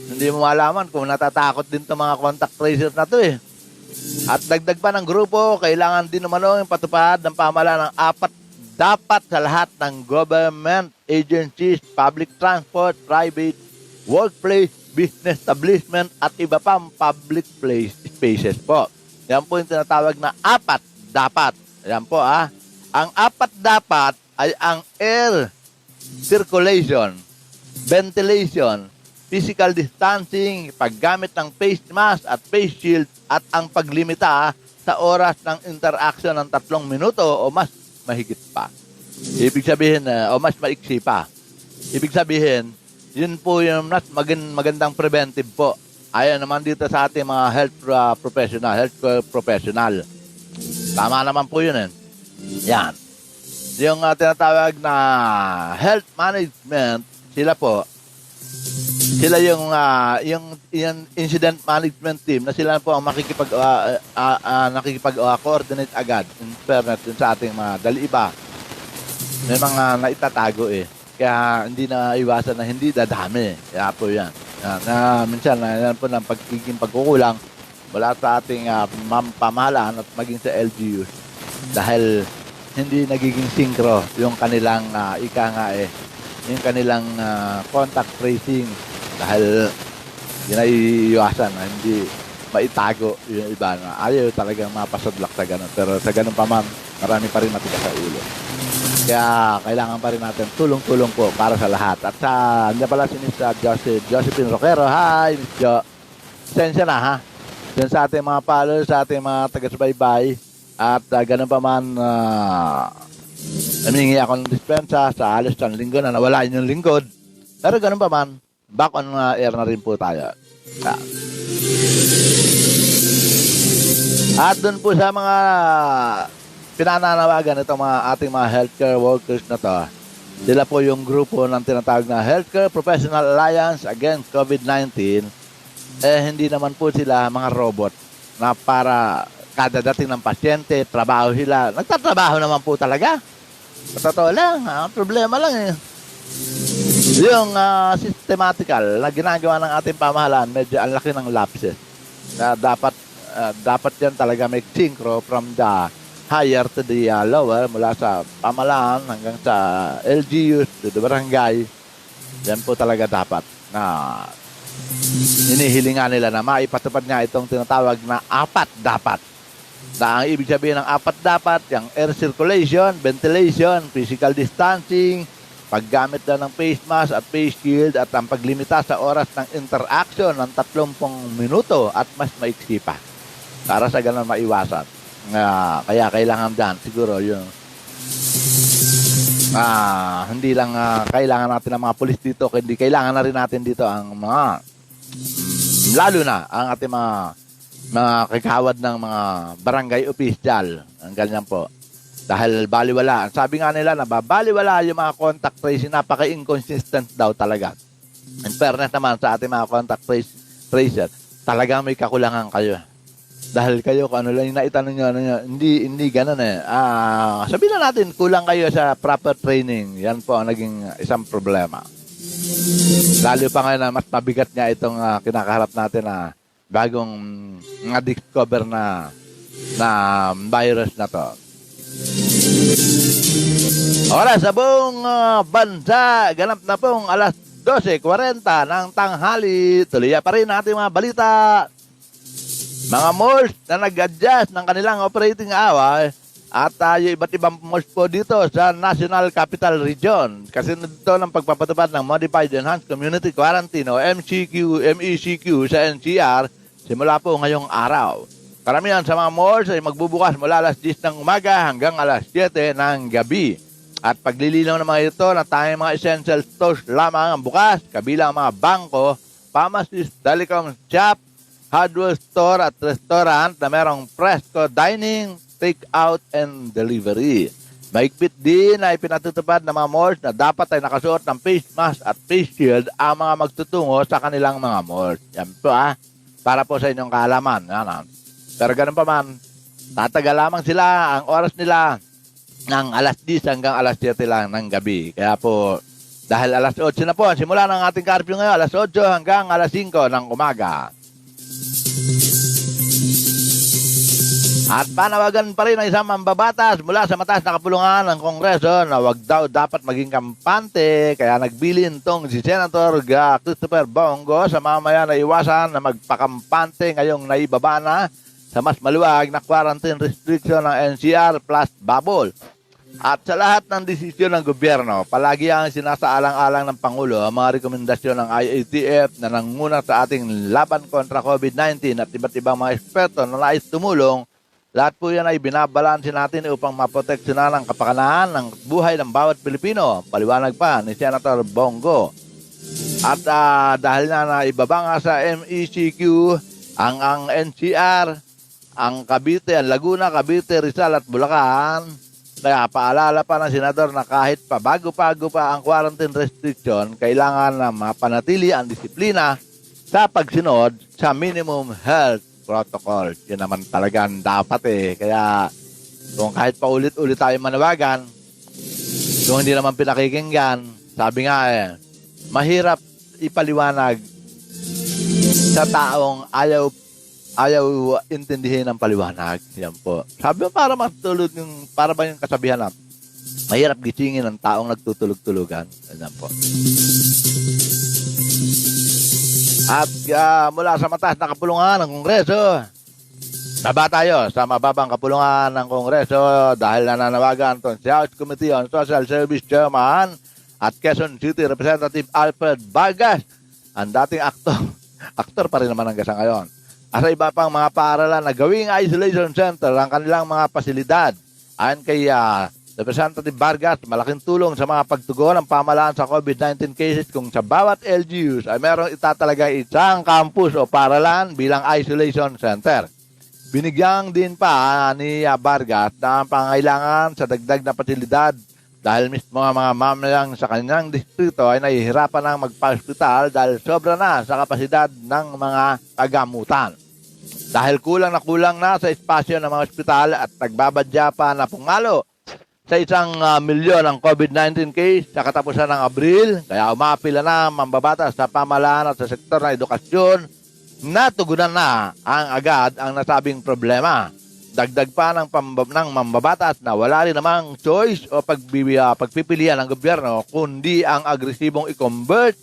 Hindi mo malaman kung natatakot din itong mga contact tracer na to eh. At dagdag pa ng grupo, kailangan din naman yung patupad ng pamahalaan ng 4 dapat sa lahat ng government agencies, public transport, private, workplace, business establishment at iba pang public place spaces po. Yan po yung tinatawag na 4 dapat. Yan po Ang 4 dapat ay ang air circulation, ventilation, physical distancing, paggamit ng face mask at face shield at ang paglimita sa oras ng interaction ng 3 minuto o mas mahigit pa. Ibig sabihin, o mas maiksi pa. Ibig sabihin, yun po yung mas magandang preventive po. Ayan naman dito sa ating mga health professional. Tama naman po yun eh. Yan. Yung tinatawag na health management, sila yung incident management team na sila po ang nakikipag-coordinate agad in fairness dun sa ating mga dali-iba. May mga naitatago eh. Kaya hindi na iwasan na hindi dadami. Kaya po yan. Minsan yan po ng pagkukulang mula sa ating pamahalaan at maging sa LGUs. Dahil hindi nagiging syncro yung kanilang yung kanilang contact tracing dahil ginaiiwasan na hindi maitago yung iba na ayaw talagang mapasadlak sa ganun. Pero sa ganun pa man, marami pa rin matigas sa ulo. Kaya kailangan pa rin natin tulong-tulong po para sa lahat. At hindi pala si Miss Josephine Roquero. Hi, Miss Jo. Sensya na ha. Yan sa ating mga followers, sa ating mga taga-subaybay. At ganun pa man, namingi ako ng dispensa sa alis ng linggo na nawala yung lingkod. Pero ganun pa man, back on air na rin po tayo. At dun po sa mga pinananawagan itong mga ating mga healthcare workers na to, sila po yung grupo ng tinatawag na Healthcare Professional Alliance Against COVID-19. Hindi naman po sila mga robot na para kada dating ng pasyente, trabaho sila. Nagtatrabaho naman po talaga. Totoo lang, ang problema lang eh. Yung systematical na ginagawa ng ating pamahalaan, medyo ang laki ng lapses. Na dapat yan talaga may syncro from the higher to the lower, mula sa pamahalaan hanggang sa LGUs, to the barangay. Yan po talaga dapat na hinihilingan nila na maipatupad nga itong tinatawag na apat dapat. Na ang ibig sabihin ng apat dapat, yung air circulation, ventilation, physical distancing, paggamit na ng face mask at face shield at ang paglimita sa oras ng interaction ng 30 minuto at mas maiksi pa para sa ganun maiwasan. Kaya kailangan dyan siguro yung hindi lang kailangan natin ng mga pulis dito, kundi kailangan na rin natin dito ang mga lalo na ang ating mga kikawad ng mga barangay official. Ang ganyan po. Dahil baliwala. Sabi nga nila na baliwala yung mga contact tracing. Napaka-inconsistent daw talaga. In fairness naman sa ating mga contact tracer, talagang may kakulangan kayo. Dahil kayo kung ano lang yung naitanong nyo, hindi ganun eh. Sabihin na natin, kulang kayo sa proper training. Yan po ang naging isang problema. Lalo pa ngayon na mas mabigat nga itong kinakaharap natin na bagong na-discover na virus na to. Oras sa buong bansa, ganap na pong alas 12:40 ng tanghali. Tuloy pa rin natin mga balita. Mga malls na nag-adjust ng kanilang operating hour at yung iba't ibang malls po dito sa National Capital Region. Kasi dito ng pagpapatupad ng Modified Enhanced Community Quarantine o MECQ sa NCR simula po ngayong araw. Karamihan sa mga malls ay magbubukas mula alas 10 ng umaga hanggang alas 7 ng gabi. At paglilinaw ng mga ito na tayong mga essential stores lamang ang bukas, kabilang mga bangko, pharmacies, telecom shop, hardware store at restaurant na merong fresco dining, take-out, and delivery. Mahigpit din na ipinatutupad ng mga malls na dapat ay nakasuot ng face mask at face shield ang mga magtutungo sa kanilang mga malls. Yan po para po sa inyong kaalaman. Yan. Pero ganun pa man, tatagal lamang sila ang oras nila ng alas 10 hanggang alas 7 lang ng gabi. Kaya po, dahil alas 8 na po, simula ng ating curfew ngayon, alas 8 hanggang alas 5 ng umaga. At panawagan pa rin ang isang mambabatas mula sa mataas na kapulungan ng Kongreso na wag daw dapat maging kampante. Kaya nagbilin tong si Senator Christopher Bongo sa mamaya na iwasan na magpakampante ngayong naibaba na sa mas maluwag na quarantine restriction ng NCR plus bubble. At sa lahat ng desisyon ng gobyerno, palagi ang sinasaalang-alang ng Pangulo ang mga rekomendasyon ng IATF na nanguna sa ating laban kontra COVID-19 at iba't ibang mga eksperto na nais tumulong. Lahat po yan ay binabalansin natin upang maproteksyonan ang kapakanan ng buhay ng bawat Pilipino. Paliwanag pa ni Senator Bongo. At dahil na naibaba nga sa MECQ, ang NCR, ang Cavite, ang Laguna, Cavite, Rizal at Bulacan, kaya paalala pa ng senador na kahit pa bago-bago pa ang quarantine restriction, kailangan na mapanatili ang disiplina sa pagsunod sa minimum health protocol. Yun naman talagang dapat Kaya kung kahit pa ulit-ulit tayo manawagan, kung hindi naman pinakikinggan, sabi nga mahirap ipaliwanag sa taong ayaw intindihin ang paliwanag. Yan po. Sabi mo para matulog para ba yung kasabihan na mahirap gisingin ng taong nagtutulog-tulugan. Yan po. At mula sa mataas na kapulungan ng Kongreso, baba tayo sa mababang kapulungan ng Kongreso dahil nananawagan itong House Committee on Social Service Chairman at Quezon City Representative Alfred Vargas, ang dating aktor pa rin naman hanggang sa ngayon, at sa iba pang mga paaralan na gawing isolation center ang kanilang mga pasilidad. Ayon kay Representative Vargas, malaking tulong sa mga pagtugon ng pamahalaan sa COVID-19 cases kung sa bawat LGUs ay merong itatalaga isang campus o paaralan bilang isolation center. Binigyang din pa ni Vargas na ang pangailangan sa dagdag na pasilidad dahil mismo mga mamamayang sa kanyang distrito ay nahihirapan ng magpa-hospital dahil sobra na sa kapasidad ng mga tagamutan. Dahil kulang na sa espasyo ng mga ospital at nagbabadya pa na pumalo sa 1 milyon ang COVID-19 case sa katapusan ng Abril, kaya umapila na mambabatas sa pamahalaan at sa sektor ng edukasyon na tugunan na agad ang nasabing problema. Dagdag pa ng mambabatas na wala rin namang choice o pagpipilian ng gobyerno kundi ang agresibong i-convert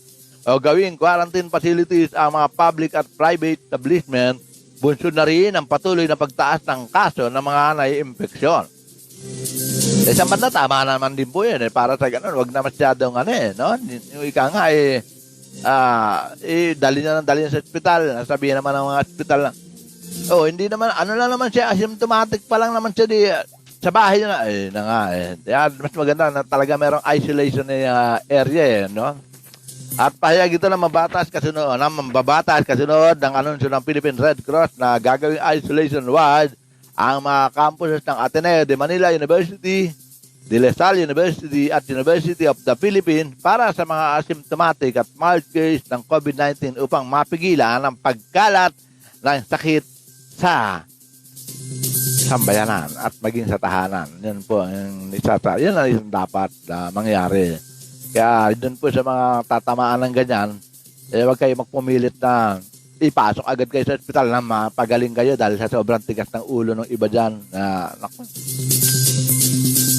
o gawing quarantine facilities ang mga public at private establishment. Bunsod na rin ang patuloy na pagtaas ng kaso ng mga nai-impeksyon. Sa banda, tama naman din po yun. Para sa ganun, wag na masyadong no? Yung ika nga dali na sa ospital. Sabihin naman ng mga ospital na, hindi naman, lang naman siya, asymptomatic pa lang naman siya sa bahay na. Kaya mas maganda na talaga merong isolation area, no? At pahayag ito ng mambabatas kasunod ng anunsyo ng Philippine Red Cross na gagawing isolation ward ang mga campuses ng Ateneo de Manila University, De La Salle University at University of the Philippines para sa mga asymptomatic at mild case ng COVID-19 upang mapigilan ang pagkalat ng sakit sa sambayanan at maging sa tahanan. Yan po ang yan ang isang dapat mangyari. Kaya doon po sa mga tatamaan ng ganyan, huwag kayo magpumilit na ipasok agad kayo sa ospital na mapagaling kayo dahil sa sobrang tigas ng ulo ng iba dyan.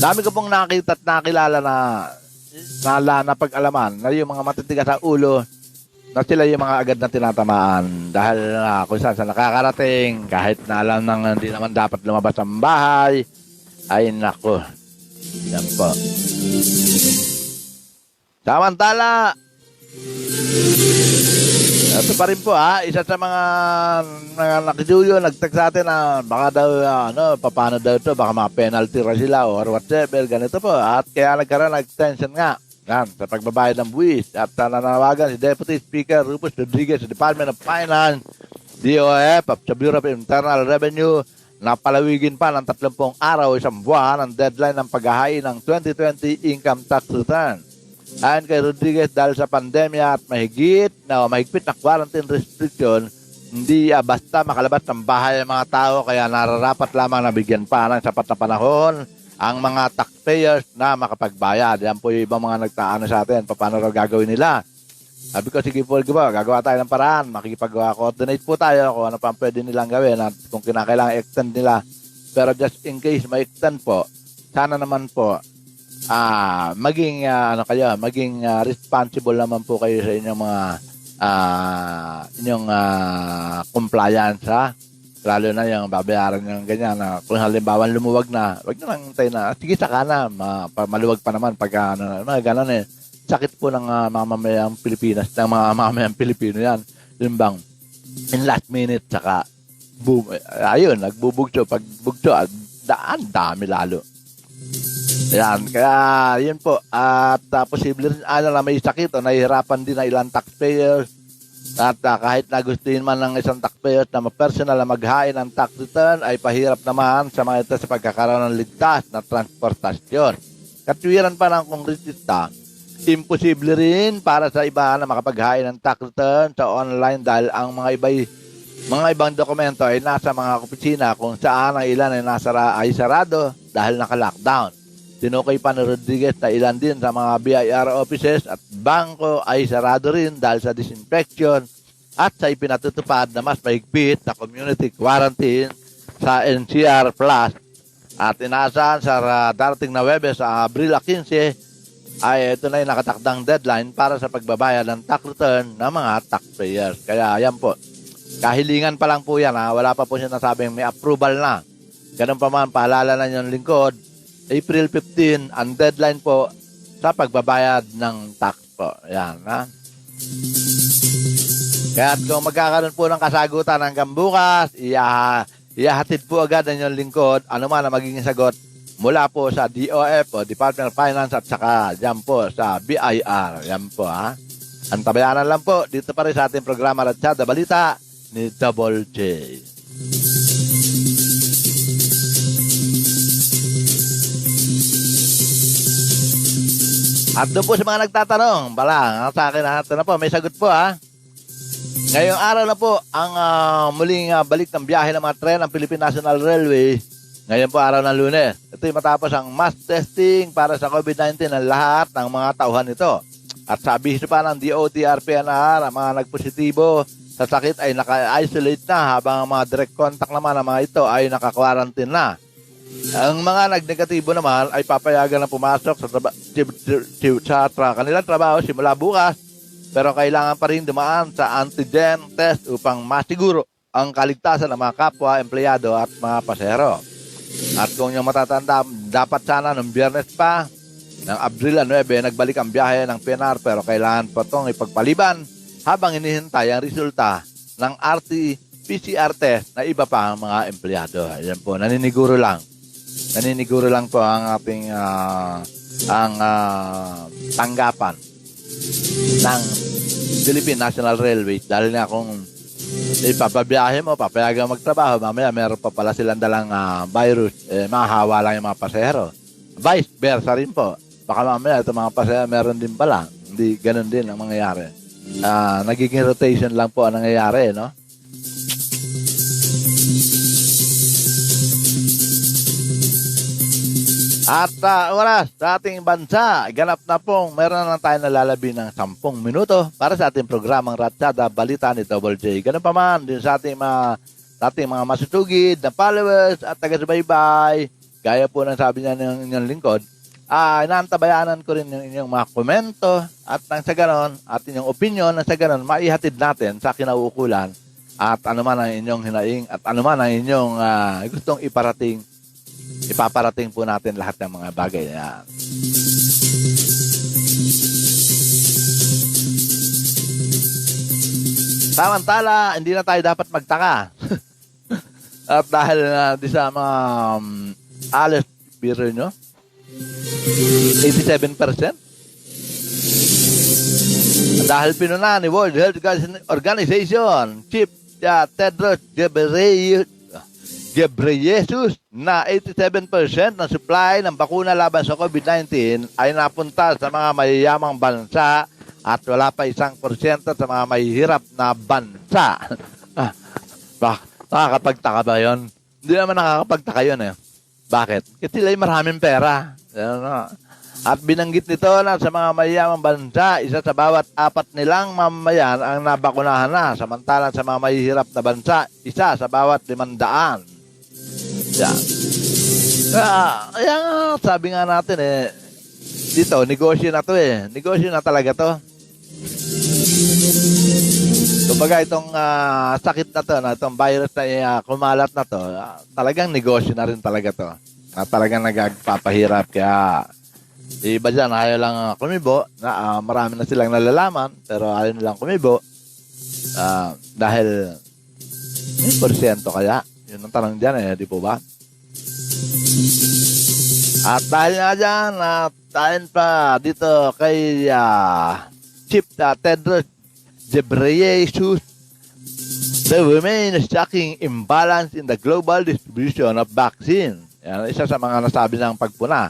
Dami ko pong nakita at nakilala na pag-alaman na yung mga matitigas sa ulo na sila yung mga agad na tinatamaan dahil kung saan nakakarating kahit na alam nang hindi naman dapat lumabas ang bahay ay nako. Yan po. Samantala, ito pa rin po isa sa mga nakiduyo, nag-text sa atin na baka daw, paano daw ito, baka mga penalty ra sila or whatever, ganito po. At kaya nagkaroon ng extension nga sa pagbabayad ng buwis. At nananawagan si Deputy Speaker Rufus Rodriguez sa Department of Finance, DOF, sa Bureau of Internal Revenue, na palawigin pa ng 30 araw, isang buwan, ang deadline ng paghahain ng 2020 income tax return. Ayon kay Rodriguez, dahil sa pandemya at mahigpit na quarantine restriction, hindi basta makalabas ng bahay ang mga tao, kaya nararapat lamang na bigyan pa ng sapat na panahon ang mga taxpayers na makapagbayad. Yan po yung ibang mga nagtaano sa atin, paano raw gagawin nila. Sabi ko, sige po, gagawa tayo ng paraan, makikipag-coordinate po tayo kung ano pa pwede nilang gawin at kung kinakailangan extend nila. Pero just in case ma-extend po, sana naman po, maging responsible naman po kayo sa inyong mga compliance, lalo na yung babayaran yung ganyan na kung halimbawa lumuwag na, wag na lang tayo na sige saka na maluwag pa naman pag gano'n sakit po ng mamamayang Pilipinas, ng mga mamamayang Pilipino yan, yun bang in last minute saka boom, ayun, nagbubugso, pagbugso dami lalo. Ayan, kaya yun po. At posible rin na may sakit o nahihirapan din na ilang taxpayers. At kahit nagustuhin man ng isang taxpayer na personal na maghain ng tax return ay pahirap naman sa mga ito sa pagkakaroon ng ligtas na transportasyon. Katwiran pa ng kongresista, imposible rin para sa iba na makapaghain ng tax return sa online dahil ang mga ibang dokumento ay nasa mga opisina kung saan ang ilan ay sarado dahil naka-lockdown. Tinukay pa ni Rodriguez na ilan din sa mga BIR offices at bangko ay sarado rin dahil sa disinfection at sa ipinatutupad na mas mahigpit na community quarantine sa NCR Plus. At inaasahan sa darating na Webes sa Abril 15 ay ito na yung nakatakdang deadline para sa pagbabayad ng tax return ng mga taxpayers. Kaya yan po, kahilingan pa lang po yan, wala pa po siya nasabing may approval na. Ganun pa man, paalala na yung lingkod, April 15, ang deadline po sa pagbabayad ng tax po. Yan, ha? Kaya kung magkakaroon po ng kasagutan hanggang bukas, ihahatid po agad ng inyong lingkod, ano man ang magiging sagot mula po sa DOF o Department of Finance at saka dyan po sa BIR. Yan po, ha? Ang tabayanan lang po, dito pa rin sa ating programa Ratsada Balita ni Double J. At doon po sa mga nagtatanong, sa akin ito na po, may sagot po, ha. Ngayong araw na po, ang muling balik ng biyahe ng mga tren ng Philippine National Railway. Ngayon po, araw ng Lunes. Ito'y matapos ang mass testing para sa COVID-19 ng lahat ng mga tauhan nito. At sa abiso pa ng DOTR-PNR, ang mga nagpositibo sa sakit ay naka-isolate na habang ang mga direct contact naman ng mga ito ay naka-quarantine na. Ang mga nag-negatibo naman ay papayagan na pumasok sa kanilang trabaho simula bukas, pero kailangan pa rin dumaan sa antigen test upang masiguro ang kaligtasan ng mga kapwa, empleyado at mga pasahero. At kung yung matatanda, dapat sana ng Biyernes pa, ng Abril 9, nagbalik ang biyahe ng PNR, pero kailangan pa itong ipagpaliban habang hinihintay ang resulta ng RT-PCR test na iba pa ang mga empleyado. Ayan po, naniniguro lang po ang ating tanggapan ng Philippine National Railway dahil nga kung ipapabiyahe mo, papayagan magtrabaho, mamaya meron pa pala silang dalang virus, mahahawa lang yung mga pasahero. Vice versa rin po. Baka mamaya itong mga pasahero meron din pala. Hindi ganun din ang mangyayari. Nagiging rotation lang po ang nangyayari, no? At oras sa ating bansa, ganap na pong meron na lang tayo nalalabi ng 10 minuto para sa ating programang Ratsada Balita ni Double J. Ganun pa man din sa ating mga masutugid na followers at taga-subaybay. Gaya po ng sabi niya ng inyong lingkod, inaantabayanan ko rin yung inyong mga komento at nang sa ganon, at inyong opinion na sa ganon, maihatid natin sa kinauukulan at anuman ang inyong hinaing at anuman ang inyong gustong ipaparating po natin lahat ng mga bagay. Yan. Samantala, hindi na tayo dapat magtaka. At dahil di sa mga alas, biro nyo, 87%. Dahil pinuna ni World Health Organization Chief Tedros Ghebreyesus na 87% ng supply ng bakuna laban sa COVID-19 ay napunta sa mga mayayamang bansa at wala pa 1% sa mga mahihirap na bansa. Nakakapagtaka ba yun? Hindi naman nakakapagtaka yun eh. Bakit? Kasi sila ay maraming pera. At binanggit nito na sa mga mayayamang bansa, isa sa bawat 4 nilang mamamayan ang nabakunahan na. Samantalang sa mga mahihirap na bansa, isa sa bawat 500. Yan. Sabi nga natin dito, negosyo na to Negosyo na talaga to. Kumbaga itong sakit na to, itong virus na kumalat na to, talagang negosyo na rin talaga to. Talagang nagpapahirap. Kaya iba dyan, ayaw lang kumibo. Marami na silang nalalaman, pero ayaw nilang kumibo. Dahil may porsyento kaya. Yun ang tanong dyan di po ba? At dahil nga dyan, tayo pa dito kay Chief Tedros Ghebreyesus, there remains shocking imbalance in the global distribution of vaccine. Yan, isa sa mga nasabi ng pagpuna.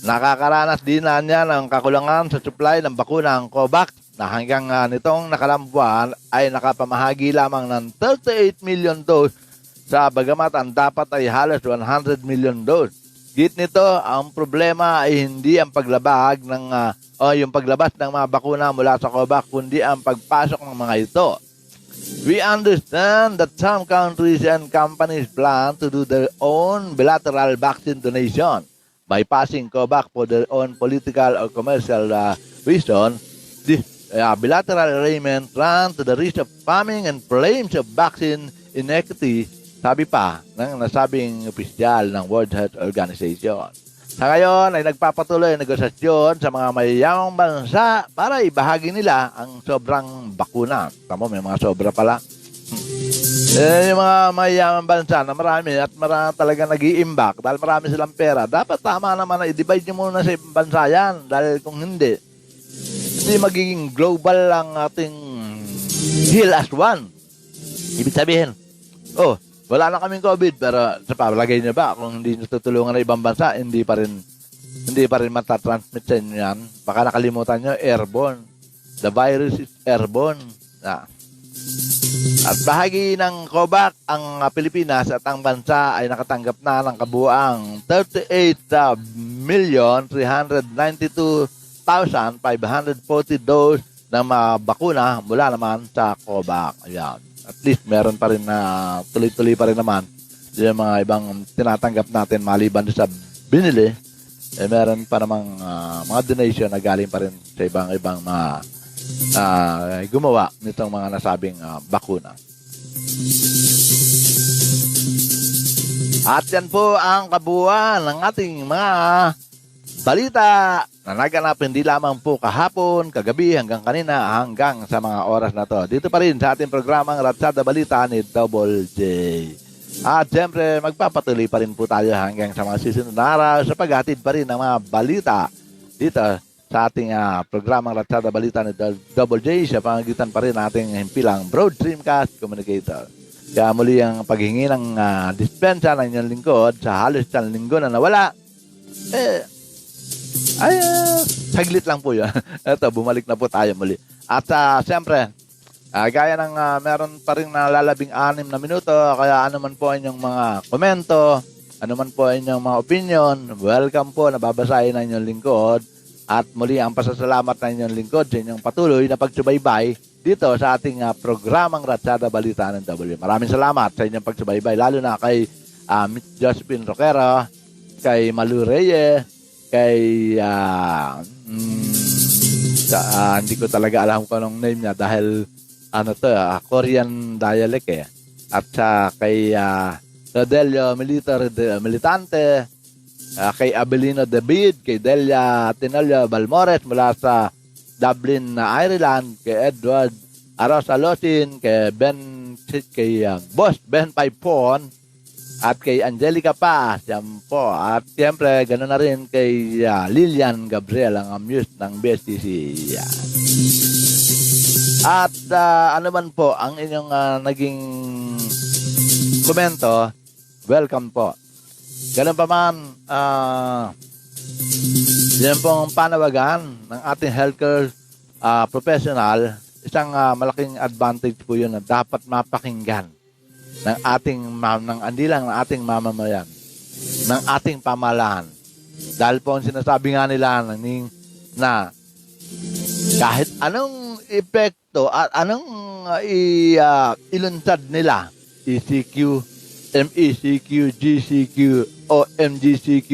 Nakakaranas din na niya ng kakulangan sa supply ng bakuna ang COVAX na hanggang nitong nakalambuan ay nakapamahagi lamang ng 38 million dose sa bagamat ang dapat ay halos 100 million dose. Git nito, ang problema ay hindi ang paglabag ng yung paglabas ng mga bakuna mula sa COVAX kundi ang pagpasok ng mga ito. We understand that some countries and companies plan to do their own bilateral vaccine donation by passing COVAX for their own political or commercial reason. This bilateral arrangement run to the risk of famine and flames of vaccine inequity, sabi pa ng nasabing opisyal ng World Health Organization. Sa ngayon ay nagpapatuloy ang negosasyon sa mga mayayamang bansa para ibahagi nila ang sobrang bakuna. Tamo, may mga sobra pala. Yung mga mayayamang bansa na marami at marami talaga nag-iimbak dahil marami silang pera. Dapat tama naman na i-divide nyo muna sa ibang bansa yan dahil kung hindi magiging global ang ating heal as one. Ibig sabihin, wala na kaming COVID, pero sa palagay niyo ba, kung hindi nyo tutulungan ng ibang bansa, hindi pa rin matatransmit sa inyo yan. Baka nakalimutan nyo, airborne. The virus is airborne. At bahagi ng COVAX, ang Pilipinas at ang bansa ay nakatanggap na ng kabuang 38,392,540 dose ng mga bakuna mula naman sa COVAX. Ayan. At least meron pa rin na tuloy-tuloy pa rin naman yung mga ibang tinatanggap natin maliban sa binili, meron pa namang mga donation na galing pa rin sa ibang mga gumawa nitong mga nasabing bakuna. At yan po ang kabuuan ng ating mga balita na naganap hindi lamang po kahapon, kagabi, hanggang kanina, hanggang sa mga oras na to. Dito pa rin sa ating programang Ratsada Balita ni Double J. At siyempre, magpapatuloy pa rin po tayo hanggang sa mga susunod na araw sa paghatid pa rin ng mga balita dito sa ating programang Ratsada Balita ni Double J sa pamagitan pa rin nating himpilang Broad Streamcast Communicator. Kaya muli ang paghingi ng dispensa ng inyong lingkod sa halos isang linggo na nawala, saglit lang po yun. Ito, bumalik na po tayo muli. At siyempre, gaya ng meron pa rin nalalabing-6 na minuto, kaya anuman po inyong mga komento, anuman po inyong mga opinion, welcome po, nababasahin na inyong lingkod. At muli ang pasasalamat na inyong lingkod sa inyong patuloy na pagsubaybay dito sa ating programang Ratsada Balita ng W. Maraming salamat sa inyong pagsubaybay, lalo na kay Miss Josephine Roquero, kay Malu Reyes, kay hindi ko talaga alam kung anong name niya dahil Korean dialect at kay Rodelio Militante, kay Abelino David, kay Delia Tenorio Balmores mula sa Dublin, Ireland, kay Edward Aros Alosin, kay Boss Ben Paipon, at kay Angelica Paz, yan po. At siyempre, gano'n na rin kay Lilian Gabriel, ang amuse ng BSTC. Yan. At ano man po ang inyong naging komento, welcome po. Ganun pa man, yan pong panawagan ng ating healthcare professional, isang malaking advantage po yun na dapat mapakinggan ng hindi lang ng ating mamamayan, ng ating pamahalaan. Dahil po ang sinasabi nga nila na kahit anong epekto at anong ilunsad nila, ECQ, MECQ, GCQ, o MGCQ,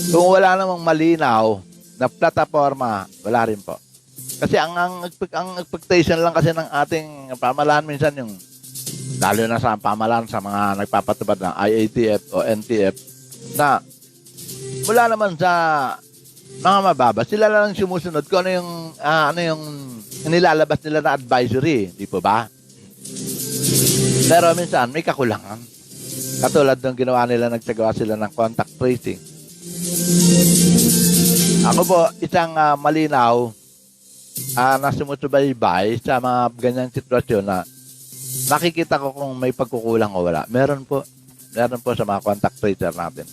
kung wala namang malinaw na plataforma, wala rin po. Kasi ang expectation lang kasi ng ating pamahalaan minsan yung lalo na sa pamahalaan sa mga nagpapatupad ng IATF o NTF na mula naman sa mga mababa, sila lang sumusunod kung ano yung nilalabas nila na advisory, di po ba? Pero minsan may kakulangan. Katulad ng ginawa nila, nagsagawa sila ng contact tracing. Ako po, isang malinaw na sumusubaybay sa mga ganyang sitwasyon na nakikita ko kung may pagkukulang o wala. Meron po sa mga contact tracer natin.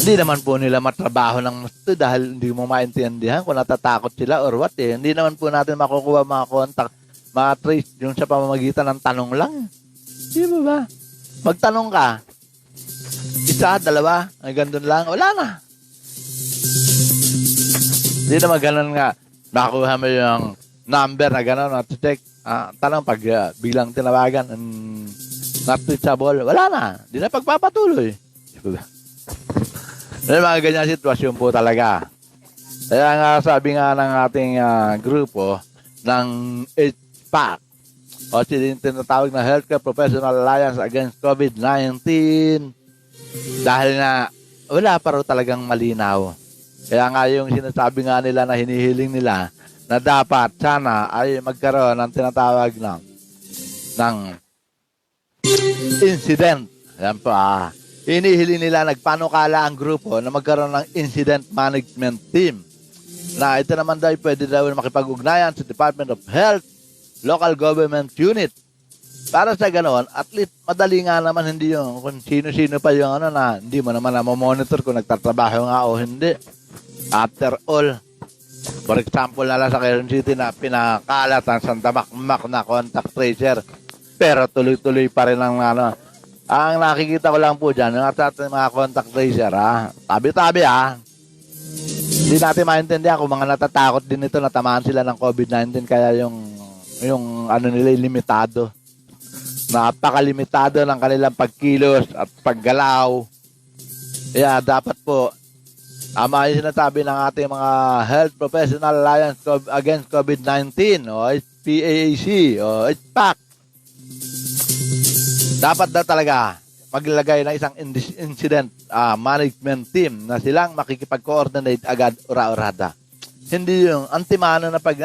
Hindi naman po nila matrabaho ng gusto dahil hindi mo maintindihan kung natatakot sila or what eh. Hindi naman po natin makukuha mga contact, mga trace yung sa pamamagitan ng tanong lang. Di ba ba? Magtanong ka. Isa, dalawa, hanggang doon lang, wala na. Hindi naman ganun nga. Nakuha mo yung number na gano'n, not to check. Tanong pag bilang tinawagan, not reachable, wala na. Hindi na pagpapatuloy. May mga ganyan sitwasyon po talaga. Kaya nga sabi nga ng ating grupo ng HPAC, o tinatawag na Healthcare Professional Alliance Against COVID-19, dahil nga wala pa rin talagang malinaw. Kaya nga yung sinasabi nga nila na hinihiling nila na dapat sana ay magkaroon ng tinatawag ng incident. Yan po hinihiling nila, nagpanukala ang grupo na magkaroon ng incident management team. Na ito naman daw pwede daw makipag-ugnayan sa Department of Health, local government unit. Para sa ganoon, at least madali nga naman hindi yung kung sino-sino pa yung na hindi mo naman na-monitor kung nagtatrabaho nga o hindi. After all, for example na lang sa Quezon City na pinakalat ang Santa Macmac na contact tracer, pero tuloy-tuloy pa rin ang ang nakikita ko lang po dyan, yung ating mga contact tracer, tabi-tabi hindi natin maintindihan kung mga natatakot din ito, natamaan sila ng COVID-19, kaya yung nila limitado. Napakalimitado ng kanilang pagkilos at paggalaw. Kaya dapat po, yung sinasabi ng ating mga Health Professional Alliance Against COVID-19 o HPAAC o HPAC, dapat na talaga maglagay ng isang incident management team na silang makikipag-coordinate agad ura-urada. Hindi yung antimano na pag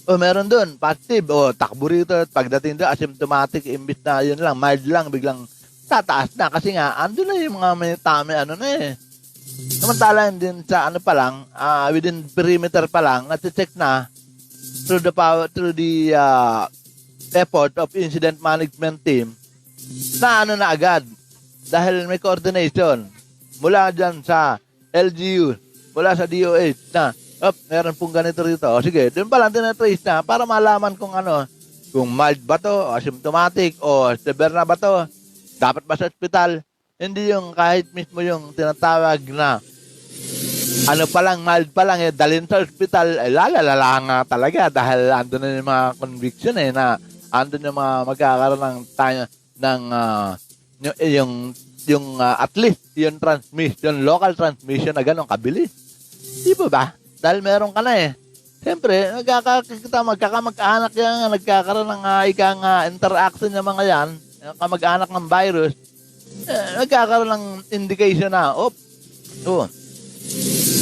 meron doon, positive, takbo rito, pagdating doon, asymptomatic, imbis na yun lang, mild lang, biglang tataas na. Kasi nga, ando na yung mga may tami, Samantalang din sa pa lang, within perimeter pa lang, nati-check na through the effort of incident management team na na agad. Dahil may coordination mula dyan sa LGU, mula sa DOH na, meron pong ganito rito. O sige, doon pa lang tinatrace na para malaman kung kung mild ba to, o asymptomatic, o severe na ba to, dapat ba sa ospital. Hindi yung kahit mismo yung tinatawag na pa lang, mild pa lang, dalhin sa ospital, lalala nga talaga dahil andun na yung mga conviction na andun yung mga magkakaroon ng tayo ng at least yung transmission, local transmission na ganun kabilis. Di ba? Dahil meron ka na Siyempre, magkakamag-anak yan, nagkakaroon ng interaction ng mga yan, kamag-anak ng virus, nagkakaroon ng indication na,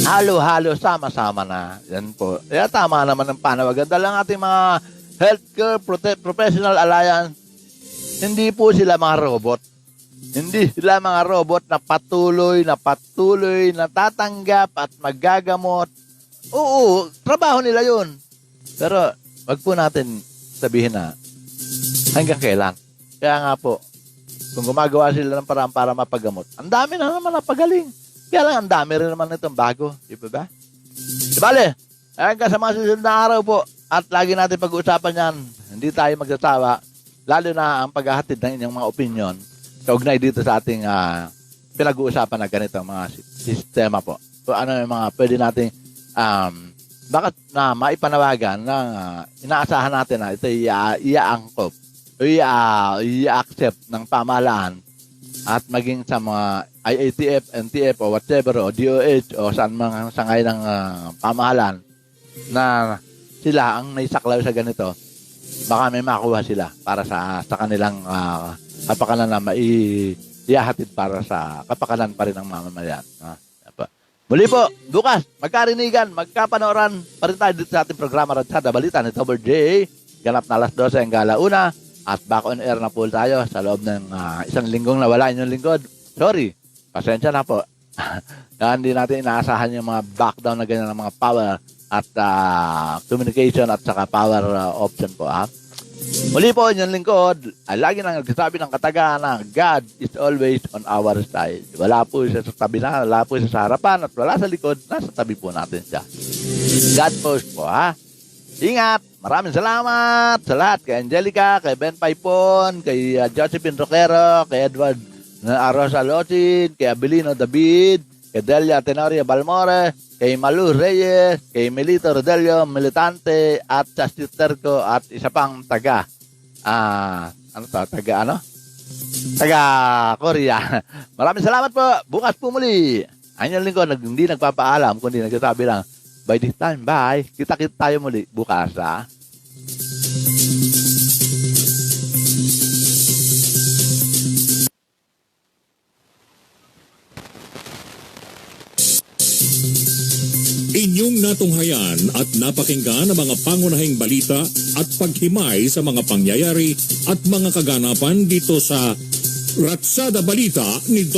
halo-halo, sama-sama na. Yan po. Kaya tama naman ang panawagan. Dahil ang ating mga Healthcare Professional Alliance, hindi po sila mga robot. Hindi sila mga robot na patuloy na tatanggap at maggagamot. Oo, trabaho nila yun. Pero, wag po natin sabihin na hanggang kailan. Kaya nga po, kung gumagawa sila ng paraan para mapagamot, ang dami na naman napagaling. Kaya lang, ang dami rin naman itong bago. Di ba? Bale, hanggang sa mga susunod na araw po, at lagi natin pag-uusapan yan, hindi tayo magsasawa, lalo na ang paghahatid ng inyong mga opinion, kaugnay dito sa ating pinag-uusapan na ganitong mga sistema po. So, ano yung mga pwede nating bakit na maipanawagan na inaasahan natin na ito iaangkop o i-accept ng pamahalaan at maging sa mga IATF, NTF o whatever o DOH o saan mga sangay ng pamahalaan na sila ang naisaklaw sa ganito, baka may makuha sila para sa kanilang kapakanan na ihahatid para sa kapakanan pa rin ng mamamayan. Muli po, bukas, magkarinigan, magkapanooran pa rin tayo dito sa ating programa Ratsada Balita ni Tober J. Ganap na alas 12 ang galauna at back on air na po tayo sa loob ng isang linggong nawala inyong lingkod. Sorry, pasensya na po. Hindi natin inaasahan yung mga backdown na ganyan ng mga power at communication at saka power option po. Muli po, inyong lingkod ay lagi nang nagsasabi ng katagaan na God is always on our side. Wala po siya sa tabi na, wala po siya sa harapan at wala sa likod, nasa tabi po natin siya. God first po, Ingat! Maraming salamat sa lahat. Kay Angelica, kay Ben Paipon, kay Josephine Roquero, kay Edward Arosa Lochin, kay Abilino David, kay Delia Tenorio Balmore, kay Malu Reyes, kay Melito Rodelio Militante, at sa sister ko at isa pang taga Korea. Maraming salamat po. Bukas po muli. Ang lingkod, hindi nagpapaalam, kundi nagsasabi lang, by this time, bye. Kita-kita tayo muli bukas, Inyong natunghayan at napakinggan ang mga pangunahing balita at paghimay sa mga pangyayari at mga kaganapan dito sa Ratsada Balita ni